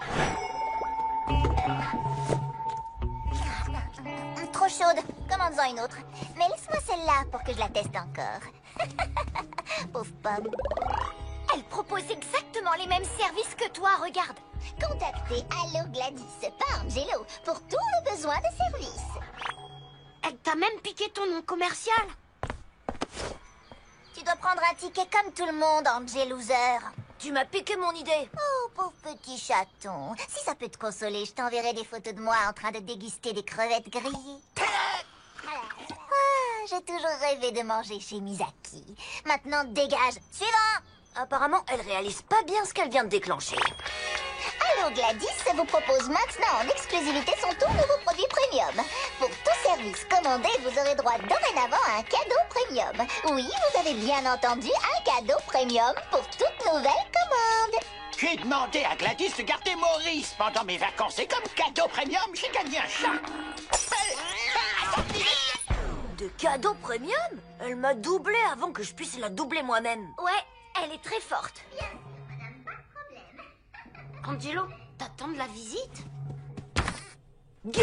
Trop chaude. Commande-en une autre. Mais laisse-moi celle-là pour que je la teste encore. Pauvre pomme. Elle propose exactement les mêmes services que toi, regarde. Contactez Allo Gladys par Angelo pour tous les besoins de service. Elle t'a même piqué ton nom commercial. dois prendre un ticket comme tout le monde, Angel Loser. Tu m'as piqué mon idée. Oh, pauvre petit chaton. Si ça peut te consoler, je t'enverrai des photos de moi en train de déguster des crevettes grillées. Ah, j'ai toujours rêvé de manger chez Misaki. Maintenant, dégage. Suivant. Apparemment, elle réalise pas bien ce qu'elle vient de déclencher. Allo Gladys vous propose maintenant en exclusivité son tout nouveau produit premium. Pour tout service commandé, vous aurez droit dorénavant à un cadeau premium. Oui, vous avez bien entendu, un cadeau premium pour toute nouvelle commande. J'ai demandé à Gladys de garder Maurice pendant mes vacances et comme cadeau premium, j'ai gagné un chat. De cadeau premium? Elle m'a doublé avant que je puisse la doubler moi-même. Ouais, elle est très forte. Angelo, t'attends de la visite? Et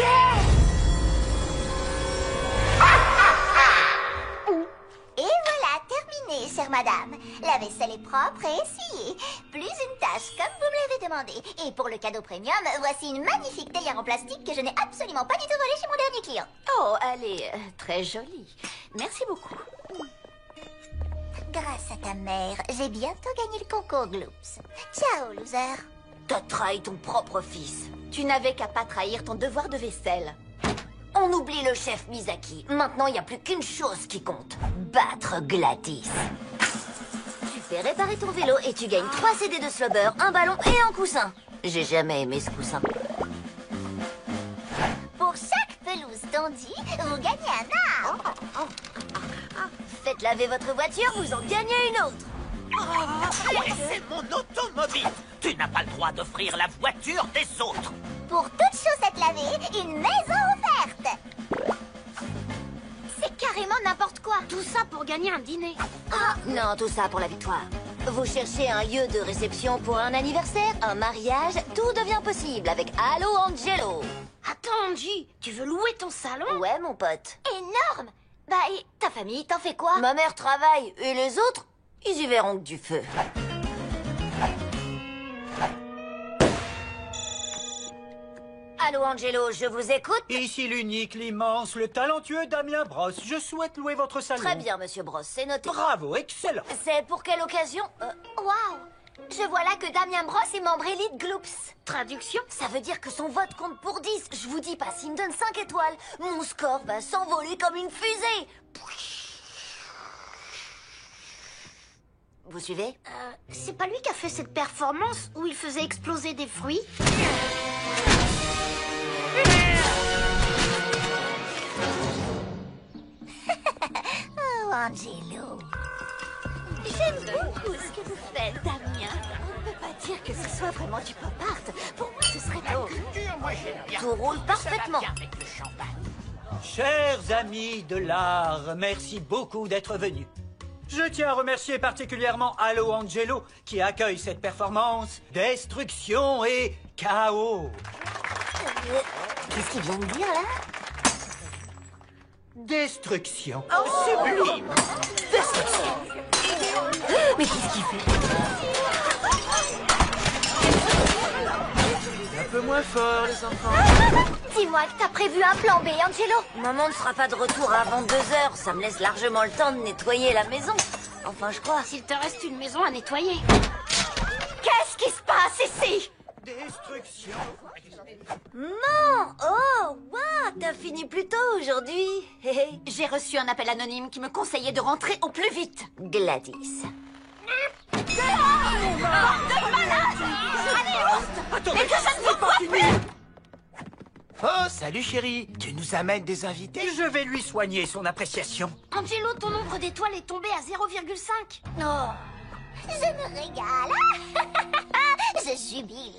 voilà, terminé, chère madame. La vaisselle est propre et essuyée. Plus une tâche, comme vous me l'avez demandé. Et pour le cadeau premium, voici une magnifique théière en plastique que je n'ai absolument pas du tout volée chez mon dernier client. Oh, elle est très jolie. Merci beaucoup. Grâce à ta mère, j'ai bientôt gagné le concours Gloops. Ciao, loser. T'as trahi ton propre fils. Tu n'avais qu'à pas trahir ton devoir de vaisselle. On oublie le chef Misaki. Maintenant, il n'y a plus qu'une chose qui compte. Battre Gladys. Tu fais réparer ton vélo et tu gagnes 3 CD de Slobber, un ballon et un coussin. J'ai jamais aimé ce coussin. Pour chaque pelouse tondue, vous gagnez un arbre. Faites laver votre voiture, vous en gagnez une autre. Ouais, c'est mon automobile. Tu n'as pas le droit d'offrir la voiture des autres. Pour toute chaussette lavée, une maison offerte. C'est carrément n'importe quoi. Tout ça pour gagner un dîner. Non, tout ça pour la victoire. Vous cherchez un lieu de réception pour un anniversaire, un mariage, tout devient possible avec Allo Angelo. Attends, Angie, tu veux louer ton salon? Ouais, mon pote. Énorme. Bah, et ta famille, t'en fais quoi? Ma mère travaille et les autres, ils y verront que du feu. Allô, Angelo, je vous écoute? Ici l'unique, l'immense, le talentueux Damien Brosse. Je souhaite louer votre salon. Très bien, monsieur Brosse, c'est noté. Bravo, excellent. C'est pour quelle occasion? Waouh. Je vois là que Damien Brosse est membre élite Gloops. Traduction? Ça veut dire que son vote compte pour 10. Je vous dis pas, s'il me donne 5 étoiles, mon score va s'envoler comme une fusée. Vous suivez? C'est pas lui qui a fait cette performance où il faisait exploser des fruits? Oh, Angelo. J'aime beaucoup ce que vous faites, Damien. On ne peut pas dire que ce soit vraiment du pop art. Pour moi, ce serait tout. Tout roule parfaitement. Chers amis de l'art, merci beaucoup d'être venus. Je tiens à remercier particulièrement Allo Angelo qui accueille cette performance Destruction et Chaos. Qu'est-ce qu'il vient de dire, là? Destruction. Oh, sublime. Mais qu'est-ce qu'il fait? Un peu moins fort, les enfants. Dis-moi que t'as prévu un plan B, Angelo. Maman ne sera pas de retour avant 2 heures. Ça me laisse largement le temps de nettoyer la maison. Enfin, je crois. S'il te reste une maison à nettoyer. Qu'est-ce qui se passe ici? Destruction. Non! Oh, waouh! T'as fini plus tôt aujourd'hui. J'ai reçu un appel anonyme qui me conseillait de rentrer au plus vite. Gladys. Oh, salut chérie. Tu nous amènes des invités? Je vais lui soigner son appréciation. Angelo, ton nombre d'étoiles est tombé à 0,5. Oh, je me régale. Je jubile.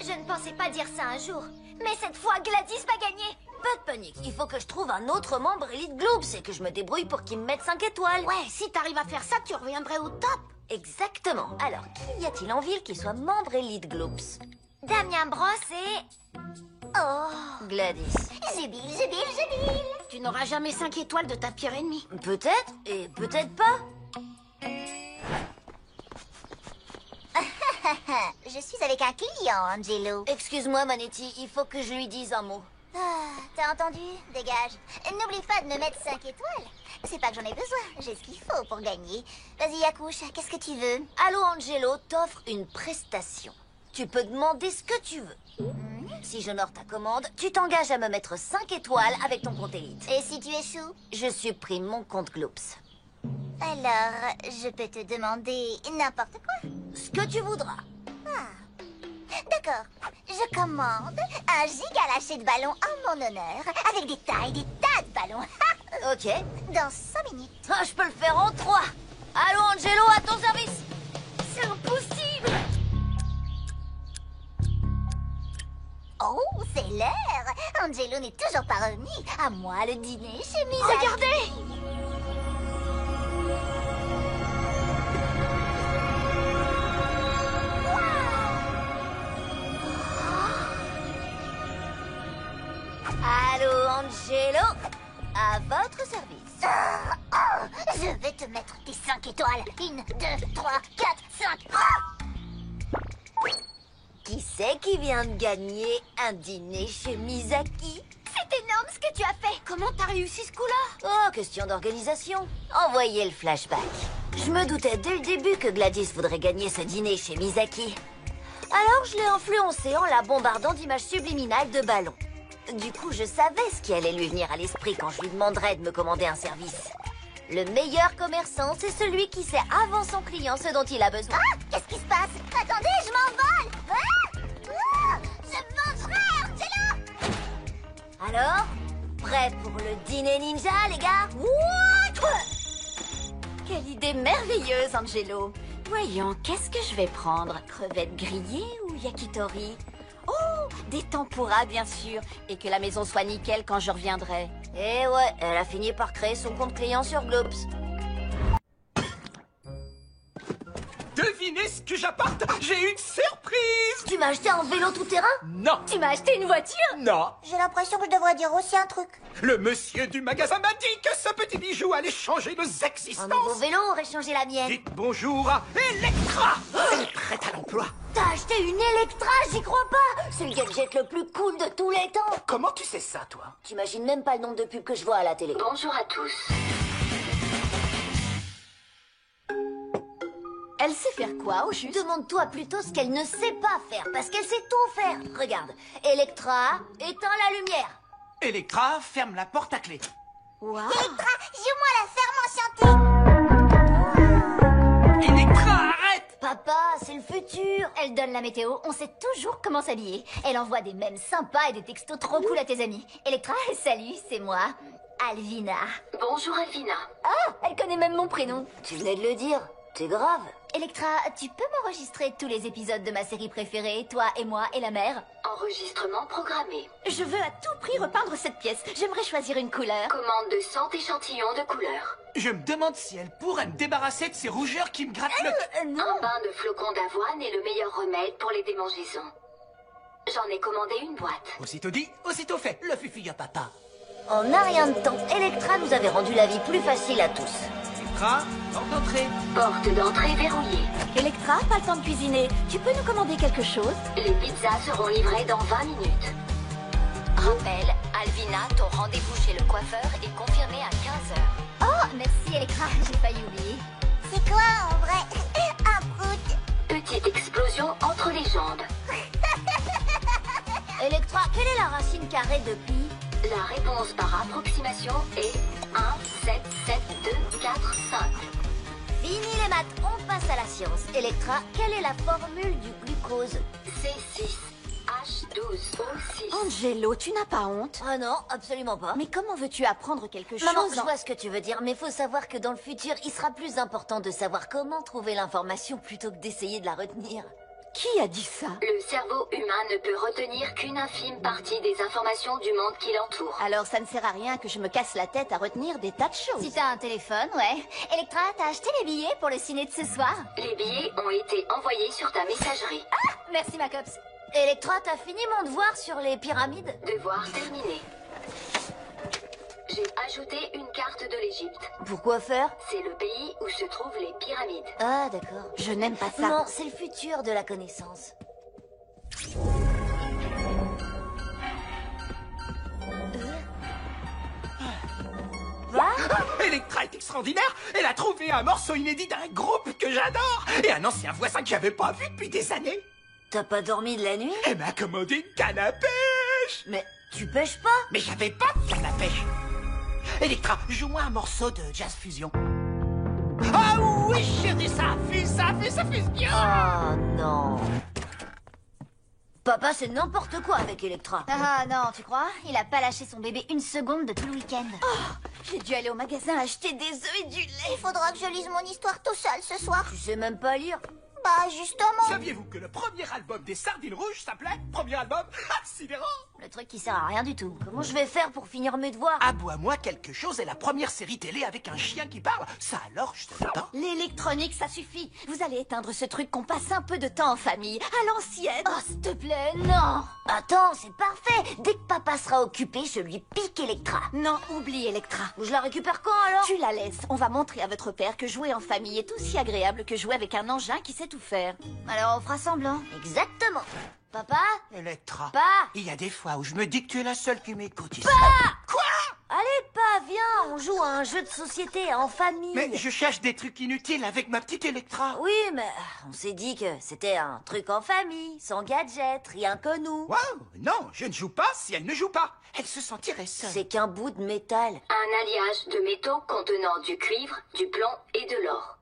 Je ne pensais pas dire ça un jour. Mais cette fois, Gladys va gagner. Pas de panique, il faut que je trouve un autre membre Elite Gloops et que je me débrouille pour qu'il me mette 5 étoiles. Ouais, si t'arrives à faire ça, tu reviendrais au top. Exactement. Alors, qui y a-t-il en ville qui soit membre Elite Gloops? Damien Brosse et... Oh, Gladys. jubile, jubile, jubile. Tu n'auras jamais 5 étoiles de ta pire ennemie. Peut-être et peut-être pas. Je suis avec un client, Angelo. Excuse-moi, Manetti, il faut que je lui dise un mot. Ah, t'as entendu? Dégage. N'oublie pas de me mettre 5 étoiles. C'est pas que j'en ai besoin, j'ai ce qu'il faut pour gagner. Vas-y, Yakouche, qu'est-ce que tu veux? Allo Angelo t'offre une prestation. Tu peux demander ce que tu veux. Si j'honore ta commande, tu t'engages à me mettre 5 étoiles avec ton compte élite. Et si tu échoues? Je supprime mon compte Gloops. Alors, je peux te demander n'importe quoi? Ce que tu voudras. Ah. D'accord. Je commande un giga lâcher de ballons en mon honneur, avec des tas et des tas de ballons. Ok. Dans 5 minutes. Ah, je peux le faire en 3. Allo Angelo, à ton service. C'est impossible! Oh, c'est l'heure. Angelo n'est toujours pas revenu. À moi le dîner chez Miyazaki. Regardez! Allo Angelo, à votre service. Je vais te mettre tes 5 étoiles. 1, 2, 3, 4, 5. Qui c'est qui vient de gagner un dîner chez Miyazaki? C'est énorme ce que tu as fait. Comment t'as réussi ce coup-là? Oh, question d'organisation. Envoyez le flashback. Je me doutais dès le début que Gladys voudrait gagner ce dîner chez Miyazaki. Alors je l'ai influencé en la bombardant d'images subliminales de ballons. Du coup, je savais ce qui allait lui venir à l'esprit quand je lui demanderais de me commander un service. Le meilleur commerçant, c'est celui qui sait avant son client ce dont il a besoin. Ah, qu'est-ce qui se passe? Attendez, je m'envole. Je vengerai Angelo. Alors, prêt pour le dîner ninja, les gars? Quelle idée merveilleuse, Angelo. Voyons, qu'est-ce que je vais prendre? Crevettes grillées ou yakitori? Oh, des tempura, bien sûr. Et que la maison soit nickel quand je reviendrai. Eh ouais, elle a fini par créer son compte client sur Gloops. Devinez ce que j'apporte? J'ai une surprise! Tu m'as acheté un vélo tout-terrain? Non! Tu m'as acheté une voiture? Non! J'ai l'impression que je devrais dire aussi un truc. Le monsieur du magasin m'a dit que ce petit bijou allait changer nos Un existences! nouveau vélo aurait changé la mienne. Dites bonjour à Electra! Elle est prête à l'emploi! T'as acheté une Electra, j'y crois pas. C'est le gadget le plus cool de tous les temps. Comment tu sais ça, toi? T'imagines même pas le nombre de pubs que je vois à la télé. Bonjour à tous. Elle sait faire quoi, au juste? Demande-toi plutôt ce qu'elle ne sait pas faire, parce qu'elle sait tout faire. Regarde, Electra, éteins la lumière. Electra, ferme la porte à clé. Wow. Electra, joue-moi la ferme enchantée. Electra, arrête! Papa, c'est le futur. Elle donne la météo, on sait toujours comment s'habiller. Elle envoie des mèmes sympas et des textos trop cool à tes amis. Electra, salut, c'est moi, Alvina. Bonjour Alvina. Ah, elle connaît même mon prénom. Tu venais de le dire, c'est grave. Electra, tu peux m'enregistrer tous les épisodes de ma série préférée, toi et moi et la mère? Enregistrement programmé. Je veux à tout prix repeindre cette pièce. J'aimerais choisir une couleur. Commande de 100 échantillons de couleurs. Je me demande si elle pourrait me débarrasser de ces rougeurs qui me grattent le... Un bain de flocons d'avoine est le meilleur remède pour les démangeaisons. J'en ai commandé une boîte. Aussitôt dit, aussitôt fait. Le fufuy à papa. En un rien de temps, Electra nous avait rendu la vie plus facile à tous. Electra, porte d'entrée. Porte d'entrée verrouillée. Electra, pas le temps de cuisiner. Tu peux nous commander quelque chose? Les pizzas seront livrées dans 20 minutes. Rappel, Alvina, ton rendez-vous chez le coiffeur est confirmé à 15h. Oh, merci Electra, j'ai failli oublier. C'est quoi en vrai? Un prout. Petite explosion entre les jambes. Electra, quelle est la racine carrée de pi? La réponse par approximation est 1, 7, 7, 2, 4, 5. Fini les maths, on passe à la science. Electra, quelle est la formule du glucose? C6, H12O6. Angelo, tu n'as pas honte? Ah non, absolument pas. Mais comment veux-tu apprendre quelque chose? Maman, je vois ce que tu veux dire, mais faut savoir que dans le futur, il sera plus important de savoir comment trouver l'information plutôt que d'essayer de la retenir. Qui a dit ça? Le cerveau humain ne peut retenir qu'une infime partie des informations du monde qui l'entoure. Alors ça ne sert à rien que je me casse la tête à retenir des tas de choses. Si t'as un téléphone, ouais. Electra, t'as acheté les billets pour le ciné de ce soir? Les billets ont été envoyés sur ta messagerie. Ah, merci ma copse. Electra, t'as fini mon devoir sur les pyramides? Devoir terminé. J'ai ajouté une carte de l'Égypte. Pourquoi faire? C'est le pays où se trouvent les pyramides. Ah, d'accord. Je n'aime pas ça. Non, c'est le futur de la connaissance. Electra est extraordinaire. Elle a trouvé un morceau inédit d'un groupe que j'adore et un ancien voisin que j'avais pas vu depuis des années. T'as pas dormi de la nuit? Elle m'a commandé une canne à pêche. Mais tu pêches pas? Mais j'avais pas de canne à pêche. Electra, joue-moi un morceau de jazz fusion. Ah oui, chérie, ça fuse bien. Oh non. Papa, c'est n'importe quoi avec Electra. Ah non, tu crois? Il a pas lâché son bébé une seconde de tout le week-end. J'ai dû aller au magasin acheter des œufs et du lait. Il faudra que je lise mon histoire tout seul ce soir. Tu sais même pas lire. Bah, justement. Saviez-vous que le premier album des Sardines Rouges s'appelait Premier album? Sidérant. Le truc qui sert à rien du tout. Comment je vais faire pour finir mes devoirs? Aboie-moi quelque chose est la première série télé avec un chien qui parle. Ça alors, je te pas. L'électronique, ça suffit. Vous allez éteindre ce truc qu'on passe un peu de temps en famille, à l'ancienne. Oh, s'il te plaît, non. Attends, c'est parfait. Dès que papa sera occupé, je lui pique Electra. Non, oublie Electra. Je la récupère quand alors? Tu la laisses. On va montrer à votre père que jouer en famille est aussi agréable que jouer avec un engin qui sait tout faire. Alors on fera semblant. Exactement. Papa? Electra. Pas. Il y a des fois où je me dis que tu es la seule qui m'écoute ici. Quoi? Allez, pas, viens, on joue à un jeu de société en famille. Mais je cherche des trucs inutiles avec ma petite Electra. Oui, mais on s'est dit que c'était un truc en famille, sans gadget, rien que nous. Waouh, non, je ne joue pas si elle ne joue pas. Elle se sentirait seule. C'est qu'un bout de métal. Un alliage de métaux contenant du cuivre, du plomb et de l'or.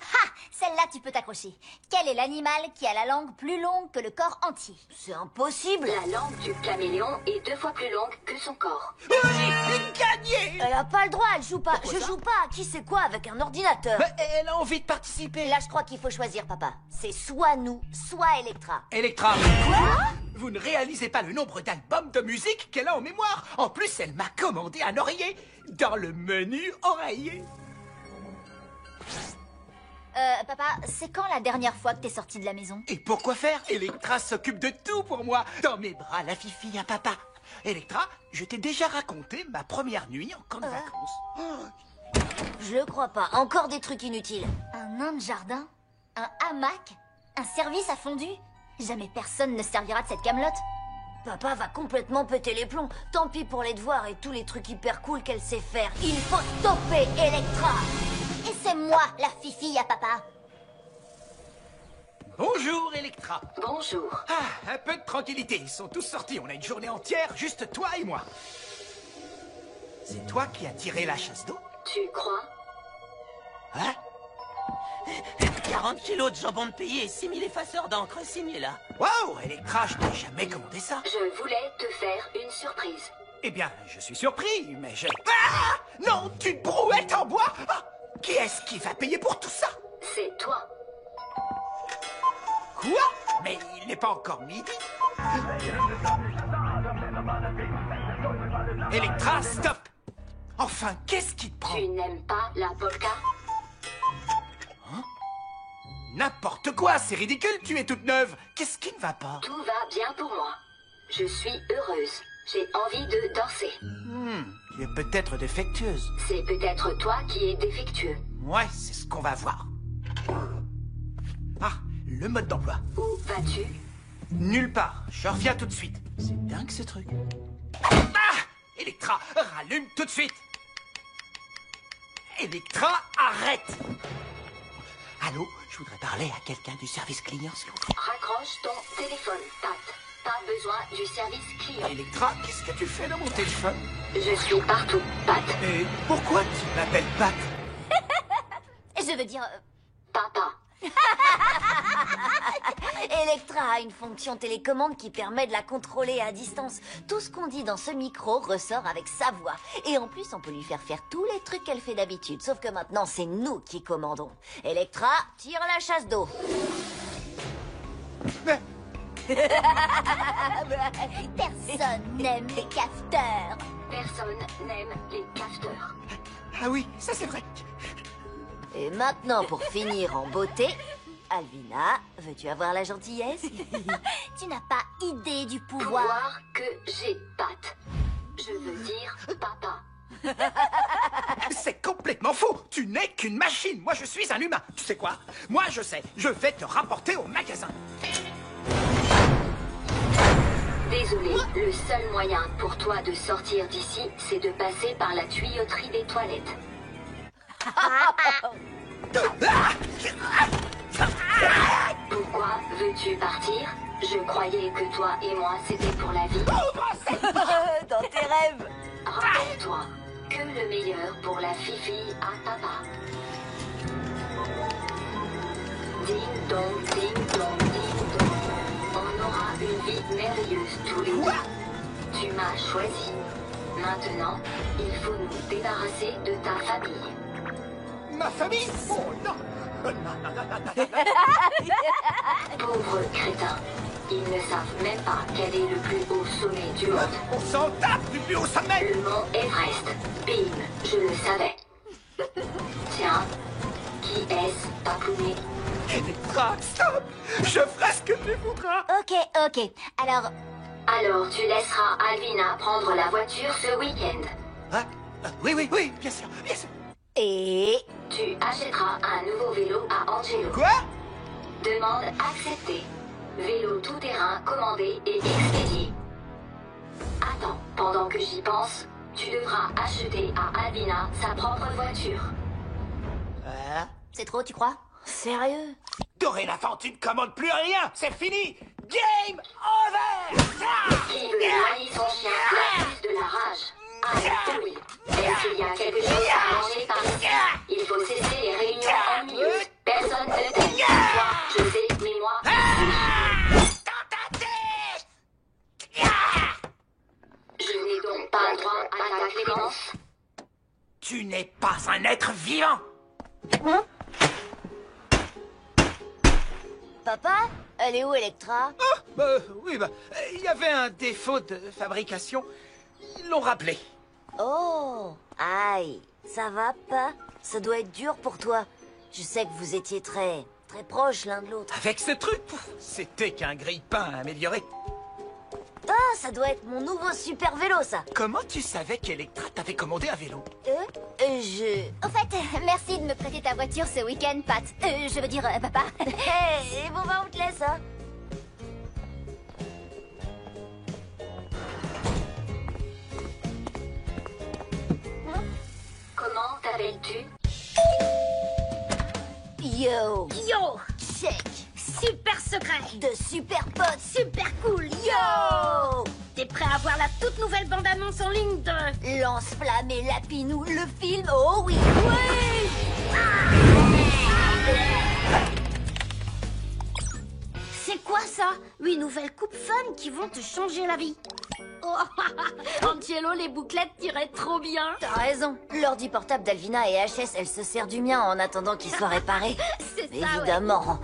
Ha! Celle-là, tu peux t'accrocher. Quel est l'animal qui a la langue plus longue que le corps entier? C'est impossible. La langue du caméléon est 2 fois plus longue que son corps. Gagné. Elle a pas le droit, elle joue pas. Je joue pas. Qui sait quoi avec un ordinateur? Mais elle a envie de participer. Là, je crois qu'il faut choisir, papa. C'est soit nous, soit Electra. Electra. Quoi? Vous ne réalisez pas le nombre d'albums de musique qu'elle a en mémoire. En plus, elle m'a commandé un oreiller dans le menu oreiller. Papa, c'est quand la dernière fois que t'es sorti de la maison? Et pourquoi faire? Electra s'occupe de tout pour moi. Dans mes bras, la fifi à papa. Electra, je t'ai déjà raconté ma première nuit en camp de vacances. Je le crois pas. Encore des trucs inutiles. Un nain de jardin? Un hamac? Un service à fondu? Jamais personne ne servira de cette camelote. Papa va complètement péter les plombs. Tant pis pour les devoirs et tous les trucs hyper cool qu'elle sait faire. Il faut stopper Electra. Et c'est moi, la fifi à papa. Bonjour, Electra. Bonjour. Ah, un peu de tranquillité. Ils sont tous sortis. On a une journée entière, juste toi et moi. C'est toi qui as tiré la chasse d'eau? Tu crois? Hein? 40 kilos de jambon de pays et 6000 effaceurs d'encre signés là. Waouh, Electra, je t'ai jamais commandé ça. Je voulais te faire une surprise. Eh bien, je suis surpris, mais je... Ah! Non, une brouette en bois? Ah! Qui est-ce qui va payer pour tout ça? C'est toi. Quoi? Mais il n'est pas encore midi. Electra, stop! Enfin, qu'est-ce qui te prend? Tu n'aimes pas la polka? Hein? N'importe quoi, c'est ridicule, tu es toute neuve. Qu'est-ce qui ne va pas? Tout va bien pour moi. Je suis heureuse. J'ai envie de danser. Tu es peut-être défectueuse. C'est peut-être toi qui es défectueux. Ouais, c'est ce qu'on va voir. Ah, le mode d'emploi. Où vas-tu? Nulle part. Je reviens tout de suite. C'est dingue ce truc. Ah! Electra, rallume tout de suite. Electra, arrête. Allô, je voudrais parler à quelqu'un du service client, s'il vous plaît. Raccroche ton téléphone, Pat. Pas besoin du service client. Electra, qu'est-ce que tu fais dans mon téléphone? Je suis partout, Pat. Et pourquoi tu m'appelles Pat? Je veux dire... Papa. Electra a une fonction télécommande qui permet de la contrôler à distance. Tout ce qu'on dit dans ce micro ressort avec sa voix. Et en plus, on peut lui faire tous les trucs qu'elle fait d'habitude. Sauf que maintenant, c'est nous qui commandons. Electra, tire la chasse d'eau. Mais... Personne n'aime les cafeteurs. Personne n'aime les cafeteurs. Ah oui, ça c'est vrai. Et maintenant, pour finir en beauté, Alvina, veux-tu avoir la gentillesse? Tu n'as pas idée du pouvoir. Pouvoir que j'ai, Pat. Je veux dire papa. C'est complètement faux. Tu n'es qu'une machine. Moi, je suis un humain. Tu sais quoi? Moi, je sais. Je vais te rapporter au magasin. Désolé, le seul moyen pour toi de sortir d'ici, c'est de passer par la tuyauterie des toilettes. Pourquoi veux-tu partir? Je croyais que toi et moi, c'était pour la vie. Dans tes rêves. Rappelle-toi que le meilleur pour la fifi à papa. Ding dong, ding dong, ding dong. On aura une vie merveilleuse tous les deux. Tu m'as choisi. Maintenant, il faut nous débarrasser de ta famille. Ma famille? Oh non! Pauvres crétins. Ils ne savent même pas quel est le plus haut sommet du monde. On s'en tape du plus haut sommet! Le mont Everest. Bim, je le savais. Tiens, qui est-ce, papounet? Electra, stop! Je ferai ce que tu voudras! Ok. Alors tu laisseras Alvina prendre la voiture ce week-end. Hein? Oui, bien sûr. Et... Tu achèteras un nouveau vélo à Angelo. Quoi? Demande acceptée. Vélo tout-terrain commandé et expédié. Attends, pendant que j'y pense, tu devras acheter à Alvina sa propre voiture. C'est trop, tu crois? Sérieux? Dorénavant, tu ne commandes plus rien! C'est fini! Game over! Qui veut noyer son chien la plus de la rage? Ah oui. Est-ce qu'il y a quelque chose à manger par ici? Il faut cesser les réunions ennuyeuses. Personne ne t'aime. Toi, je sais, mais moi... Je n'ai donc pas le droit à ta clémence. Tu n'es pas un être vivant! Papa? Elle est où, Electra? Oui, il y avait un défaut de fabrication. Ils l'ont rappelé. Oh, aïe, ça va pas? Ça doit être dur pour toi. Je sais que vous étiez très proches l'un de l'autre. Avec ce truc, c'était qu'un grille-pain amélioré. Ah, ça doit être mon nouveau super vélo, ça. Comment tu savais qu'Electra t'avait commandé un vélo? Au fait, merci de me prêter ta voiture ce week-end, Pat. Je veux dire, papa. Hé, bon bah on te laisse, hein. Comment t'appelles-tu? Yo. Check. Super secret. De super potes. Super cool. Yo. T'es prêt à voir la toute nouvelle bande-annonce en ligne de... Lance-flamme et Lapinou, le film. Oh oui. C'est quoi ça? 8 nouvelles coupes fun qui vont te changer la vie. Oh, Angelo, les bouclettes t'iraient trop bien. T'as raison. L'ordi portable d'Alvina et HS, elle se sert du mien en attendant qu'il soit réparé. C'est ça, évidemment.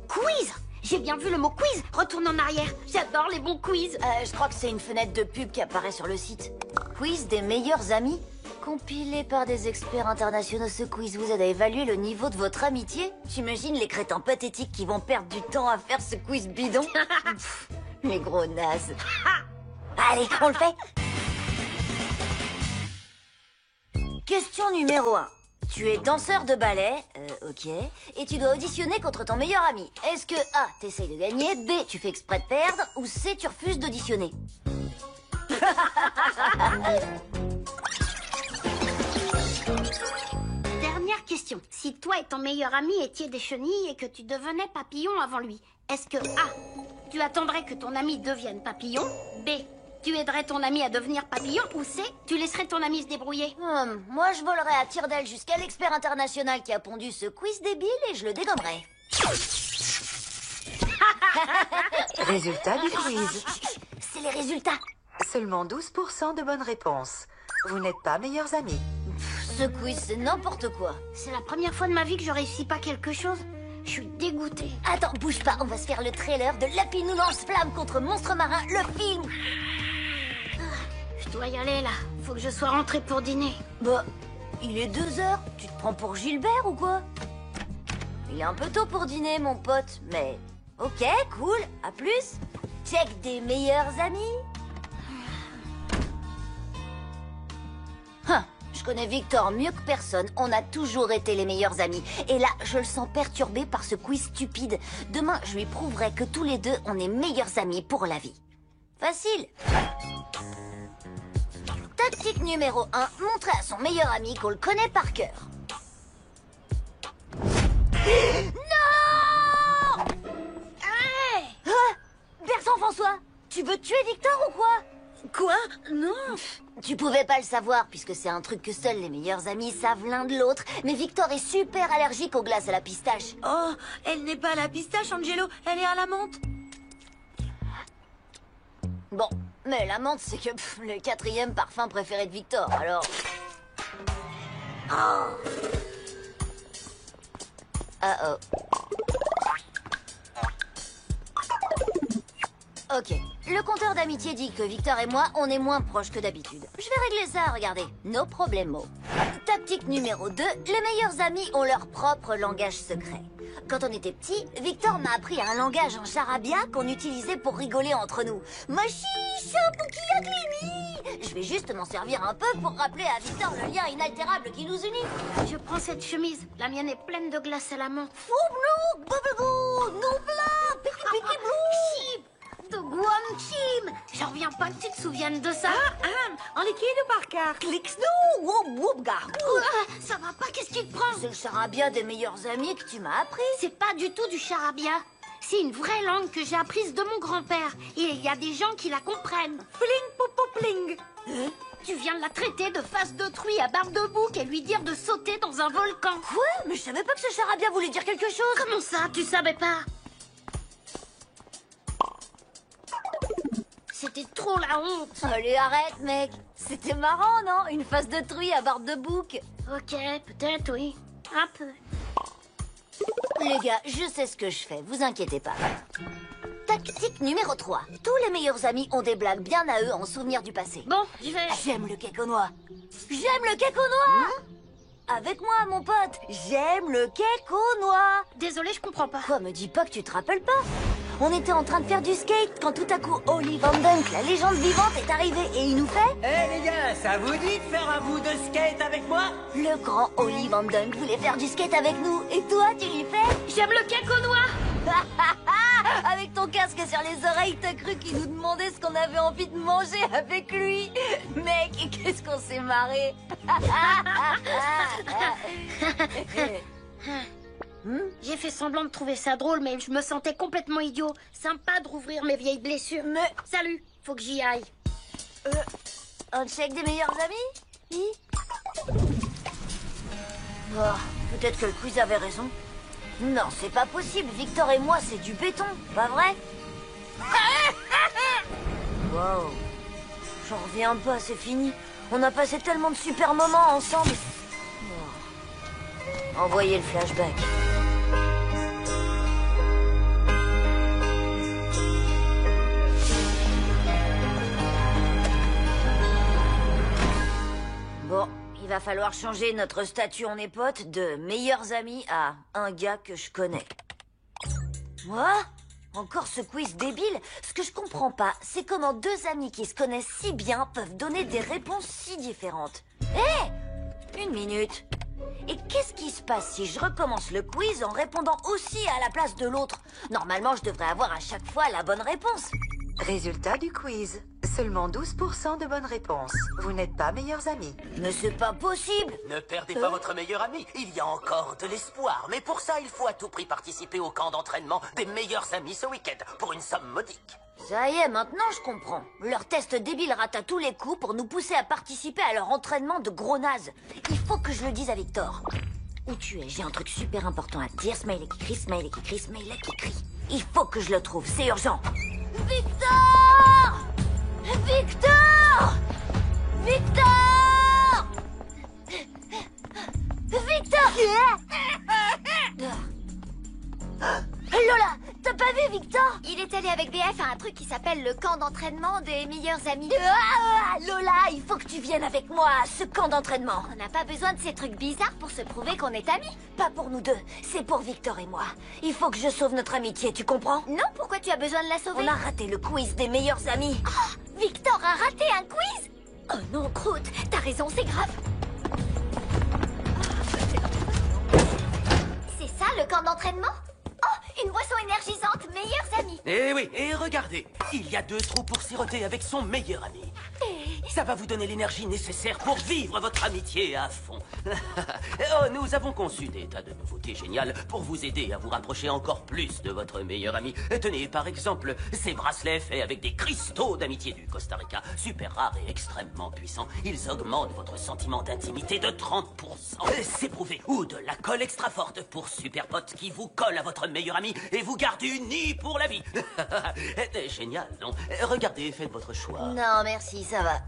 Quiz. J'ai bien vu le mot quiz. Retourne en arrière. J'adore les bons quiz. Je crois que c'est une fenêtre de pub qui apparaît sur le site. Quiz des meilleurs amis. Compilé par des experts internationaux, ce quiz vous aide à évaluer le niveau de votre amitié. J'imagine les crétins pathétiques qui vont perdre du temps à faire ce quiz bidon. Pff, les gros nazes. Allez, on le fait. Question numéro 1. Tu es danseur de ballet, ok, et tu dois auditionner contre ton meilleur ami. Est-ce que A, t'essayes de gagner, B, tu fais exprès de perdre, ou C, tu refuses d'auditionner? Dernière question. Si toi et ton meilleur ami étiez des chenilles et que tu devenais papillon avant lui, est-ce que A, tu attendrais que ton ami devienne papillon, B, tu aiderais ton ami à devenir papillon, ou C, tu laisserais ton ami se débrouiller? Moi, je volerais à tire d'aile jusqu'à l'expert international qui a pondu ce quiz débile et je le dégommerais. Résultat du quiz. C'est les résultats. Seulement 12% de bonnes réponses. Vous n'êtes pas meilleurs amis. Ce quiz, c'est n'importe quoi. C'est la première fois de ma vie que je réussis pas quelque chose. Je suis dégoûtée. Attends, bouge pas, on va se faire le trailer de Lapinou lance-flamme contre Monstre Marin, le film. Je dois y aller, là. Faut que je sois rentrée pour dîner. Bah, il est 2h. Tu te prends pour Gilbert ou quoi? Il est un peu tôt pour dîner, mon pote, mais... Ok, cool, à plus. Check des meilleurs amis. Je connais Victor mieux que personne. On a toujours été les meilleurs amis. Et là, je le sens perturbé par ce quiz stupide. Demain, je lui prouverai que tous les deux, on est meilleurs amis pour la vie. Facile. Tactique numéro 1, montrer à son meilleur ami qu'on le connaît par cœur. Non! Hey! Bertrand François, tu veux tuer Victor ou quoi? Quoi? Non. Tu pouvais pas le savoir, puisque c'est un truc que seuls les meilleurs amis savent l'un de l'autre. Mais Victor est super allergique aux glaces à la pistache. Oh, elle n'est pas à la pistache, Angelo. Elle est à la menthe. Bon, mais la menthe, c'est que le 4e parfum préféré de Victor, alors... Oh. Uh-oh. Ok, le compteur d'amitié dit que Victor et moi, on est moins proches que d'habitude. Je vais régler ça, regardez. No problemo. Tactique numéro 2, les meilleurs amis ont leur propre langage secret. Quand on était petit, Victor m'a appris un langage en charabia qu'on utilisait pour rigoler entre nous. Mochi, Chapouki, Aglimi. Je vais juste m'en servir un peu pour rappeler à Victor le lien inaltérable qui nous unit. Je prends cette chemise. La mienne est pleine de glace à la menthe. Foubnou, boubou, noubla, piki piki blou. De Guangchim. J'en reviens pas que tu te souviennes de ça. En liquide ou par carte? Clix-nous, whoop whoop garou. Ça va pas, qu'est-ce qui te prend? C'est le charabia des meilleurs amis que tu m'as appris. C'est pas du tout du charabia. C'est une vraie langue que j'ai apprise de mon grand-père. Et il y a des gens qui la comprennent. Pling, popo, pling. Tu viens de la traiter de face de truie à barbe de bouc et lui dire de sauter dans un volcan. Quoi? Mais je savais pas que ce charabia voulait dire quelque chose. Comment ça, tu savais pas? C'était trop la honte. Allez, arrête, mec. C'était marrant, non? Une face de truie à barbe de bouc. Ok, peut-être, oui. Un peu. Les gars, je sais ce que je fais, vous inquiétez pas. Tactique numéro 3. Tous les meilleurs amis ont des blagues bien à eux en souvenir du passé. Bon, j'y vais. J'aime le cake aux noix. J'aime le cake aux noix. Avec moi, mon pote. J'aime le cake aux noix. Désolé, je comprends pas. Quoi, me dis pas que tu te rappelles pas? On était en train de faire du skate quand tout à coup Ollie Van Dunk, la légende vivante, est arrivé et il nous fait... Les gars, ça vous dit de faire un bout de skate avec moi? Le grand Ollie Van Dunk voulait faire du skate avec nous. Et toi, tu lui fais? J'aime le cake aux noix. Avec ton casque sur les oreilles, t'as cru qu'il nous demandait ce qu'on avait envie de manger avec lui? Mec, qu'est-ce qu'on s'est marré. J'ai fait semblant de trouver ça drôle, mais je me sentais complètement idiot. Sympa de rouvrir mes vieilles blessures. Mais salut, faut que j'y aille. Un check des meilleurs amis? Peut-être que le quiz avait raison. Non, c'est pas possible. Victor et moi, c'est du béton, pas vrai? Wow. J'en reviens pas, c'est fini. On a passé tellement de super moments ensemble. Envoyez le flashback. Bon, il va falloir changer notre statut on est potes de meilleurs amis à un gars que je connais. Moi? Encore ce quiz débile? Ce que je comprends pas, c'est comment deux amis qui se connaissent si bien peuvent donner des réponses si différentes. Hé! Une minute. Et qu'est-ce qui se passe si je recommence le quiz en répondant aussi à la place de l'autre? Normalement, je devrais avoir à chaque fois la bonne réponse. Résultat du quiz. Seulement 12% de bonnes réponses. Vous n'êtes pas meilleurs amis. Mais c'est pas possible. Ne perdez pas votre meilleur ami. Il y a encore de l'espoir. Mais pour ça, il faut à tout prix participer au camp d'entraînement des meilleurs amis ce week-end pour une somme modique. Ça y est, maintenant je comprends. Leur test débile rate à tous les coups pour nous pousser à participer à leur entraînement de gros nazes. Il faut que je le dise à Victor. Où tu es? J'ai un truc super important à te dire. Smiley qui crie, Smiley qui crie, Smiley qui crie. Il faut que je le trouve, c'est urgent. Victor! Victor! Victor! Victor! Lola, t'as pas vu Victor? Il est allé avec BF à un truc qui s'appelle le camp d'entraînement des meilleurs amis. Lola, il faut que tu viennes avec moi à ce camp d'entraînement. On n'a pas besoin de ces trucs bizarres pour se prouver qu'on est amis. Pas pour nous deux, c'est pour Victor et moi. Il faut que je sauve notre amitié, tu comprends? Non, pourquoi tu as besoin de la sauver? On a raté le quiz des meilleurs amis. Oh, Victor a raté un quiz? Oh non, Croûte, t'as raison, c'est grave. C'est ça le camp d'entraînement? Oh, une boisson énergisante, meilleurs amis. Eh oui, et regardez, il y a 2 trous pour siroter avec son meilleur ami. Ça va vous donner l'énergie nécessaire pour vivre votre amitié à fond. Oh, nous avons conçu des tas de nouveautés géniales pour vous aider à vous rapprocher encore plus de votre meilleur ami. Tenez, par exemple, ces bracelets faits avec des cristaux d'amitié du Costa Rica, super rares et extrêmement puissants. Ils augmentent votre sentiment d'intimité de 30%. C'est prouvé. Ou de la colle extra forte pour super potes qui vous colle à votre meilleur ami et vous garde unis pour la vie. Génial, non? Regardez, faites votre choix. Non, merci, ça va.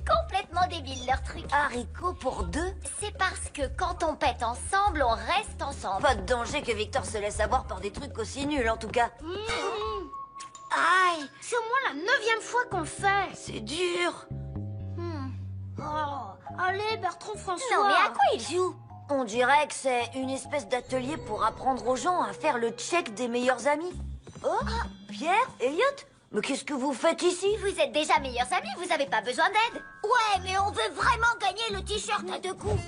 Complètement débile leur truc. Haricots pour 2? C'est parce que quand on pète ensemble, on reste ensemble. Pas de danger que Victor se laisse avoir par des trucs aussi nuls, en tout cas. Aïe, c'est au moins la 9e fois qu'on le fait. C'est dur. Oh, allez, Bertrand François. Non, mais à quoi il joue? On dirait que c'est une espèce d'atelier pour apprendre aux gens à faire le check des meilleurs amis. Oh, Pierre, Elliot, mais qu'est-ce que vous faites ici? Vous êtes déjà meilleurs amis, vous avez pas besoin d'aide. Ouais, mais on veut vraiment gagner le t-shirt à 2 coups.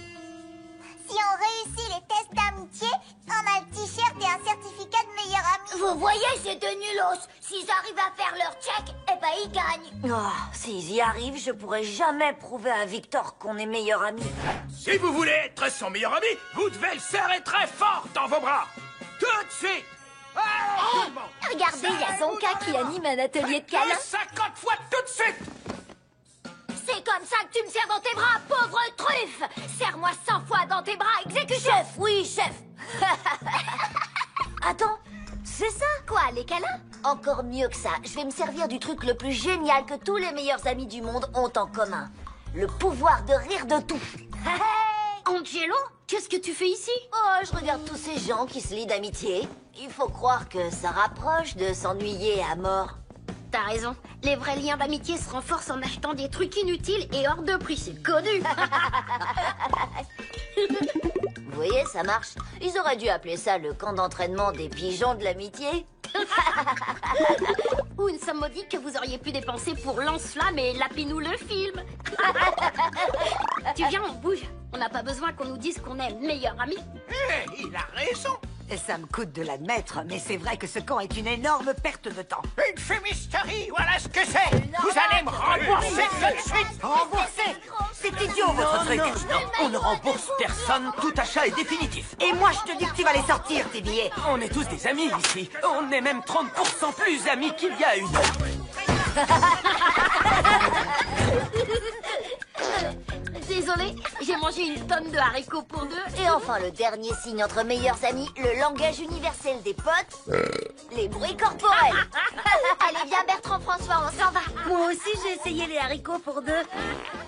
Si on réussit les tests d'amitié, on a le t-shirt et un certificat de meilleur ami. Vous voyez, c'est de nulos. S'ils arrivent à faire leur check, eh ben ils gagnent. Oh, s'ils y arrivent, je pourrai jamais prouver à Victor qu'on est meilleurs amis. Si vous voulez être son meilleur ami, vous devez le serrer très fort dans vos bras. Tout de suite. Allez, tout le monde. Regardez, il y a Zonka qui anime un atelier de câlins. 50 fois tout de suite. C'est comme ça que tu me serres dans tes bras, pauvre truffe. Serre-moi 100 fois dans tes bras, exécution. Chef, oui, chef. Attends, c'est ça? Quoi, les câlins? Encore mieux que ça, je vais me servir du truc le plus génial que tous les meilleurs amis du monde ont en commun. Le pouvoir de rire de tout. Angelo, qu'est-ce que tu fais ici? Oh, je regarde tous ces gens qui se lient d'amitié. Il faut croire que ça rapproche de s'ennuyer à mort. T'as raison, les vrais liens d'amitié se renforcent en achetant des trucs inutiles et hors de prix, c'est connu. Vous voyez, ça marche. Ils auraient dû appeler ça le camp d'entraînement des pigeons de l'amitié. Ou une somme modique que vous auriez pu dépenser pour Lance-Flamme et Lapinou le film. Tu viens, on bouge. On n'a pas besoin qu'on nous dise qu'on est meilleurs amis. Il a raison. Et ça me coûte de l'admettre, mais c'est vrai que ce camp est une énorme perte de temps. Une fumisterie, voilà ce que c'est. Vous allez me rembourser tout de suite. Rembourser? C'est idiot, votre truc. Non, on ne rembourse personne, tout achat est définitif. Et moi, je te dis que tu vas les sortir, tes billets. On est tous des amis ici. On est même 30% plus amis qu'il y a une heure. Désolée, j'ai mangé une tonne de haricots pour 2. Et enfin, le dernier signe entre meilleurs amis, le langage universel des potes, les bruits corporels. Allez, viens, Bertrand François, on s'en va. Moi aussi, j'ai essayé les haricots pour 2.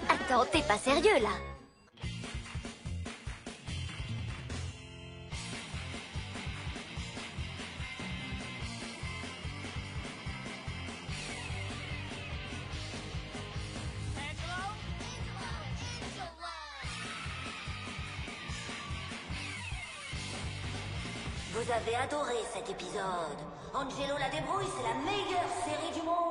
Attends, t'es pas sérieux, là? Vous avez adoré cet épisode. Angelo la débrouille, c'est la meilleure série du monde.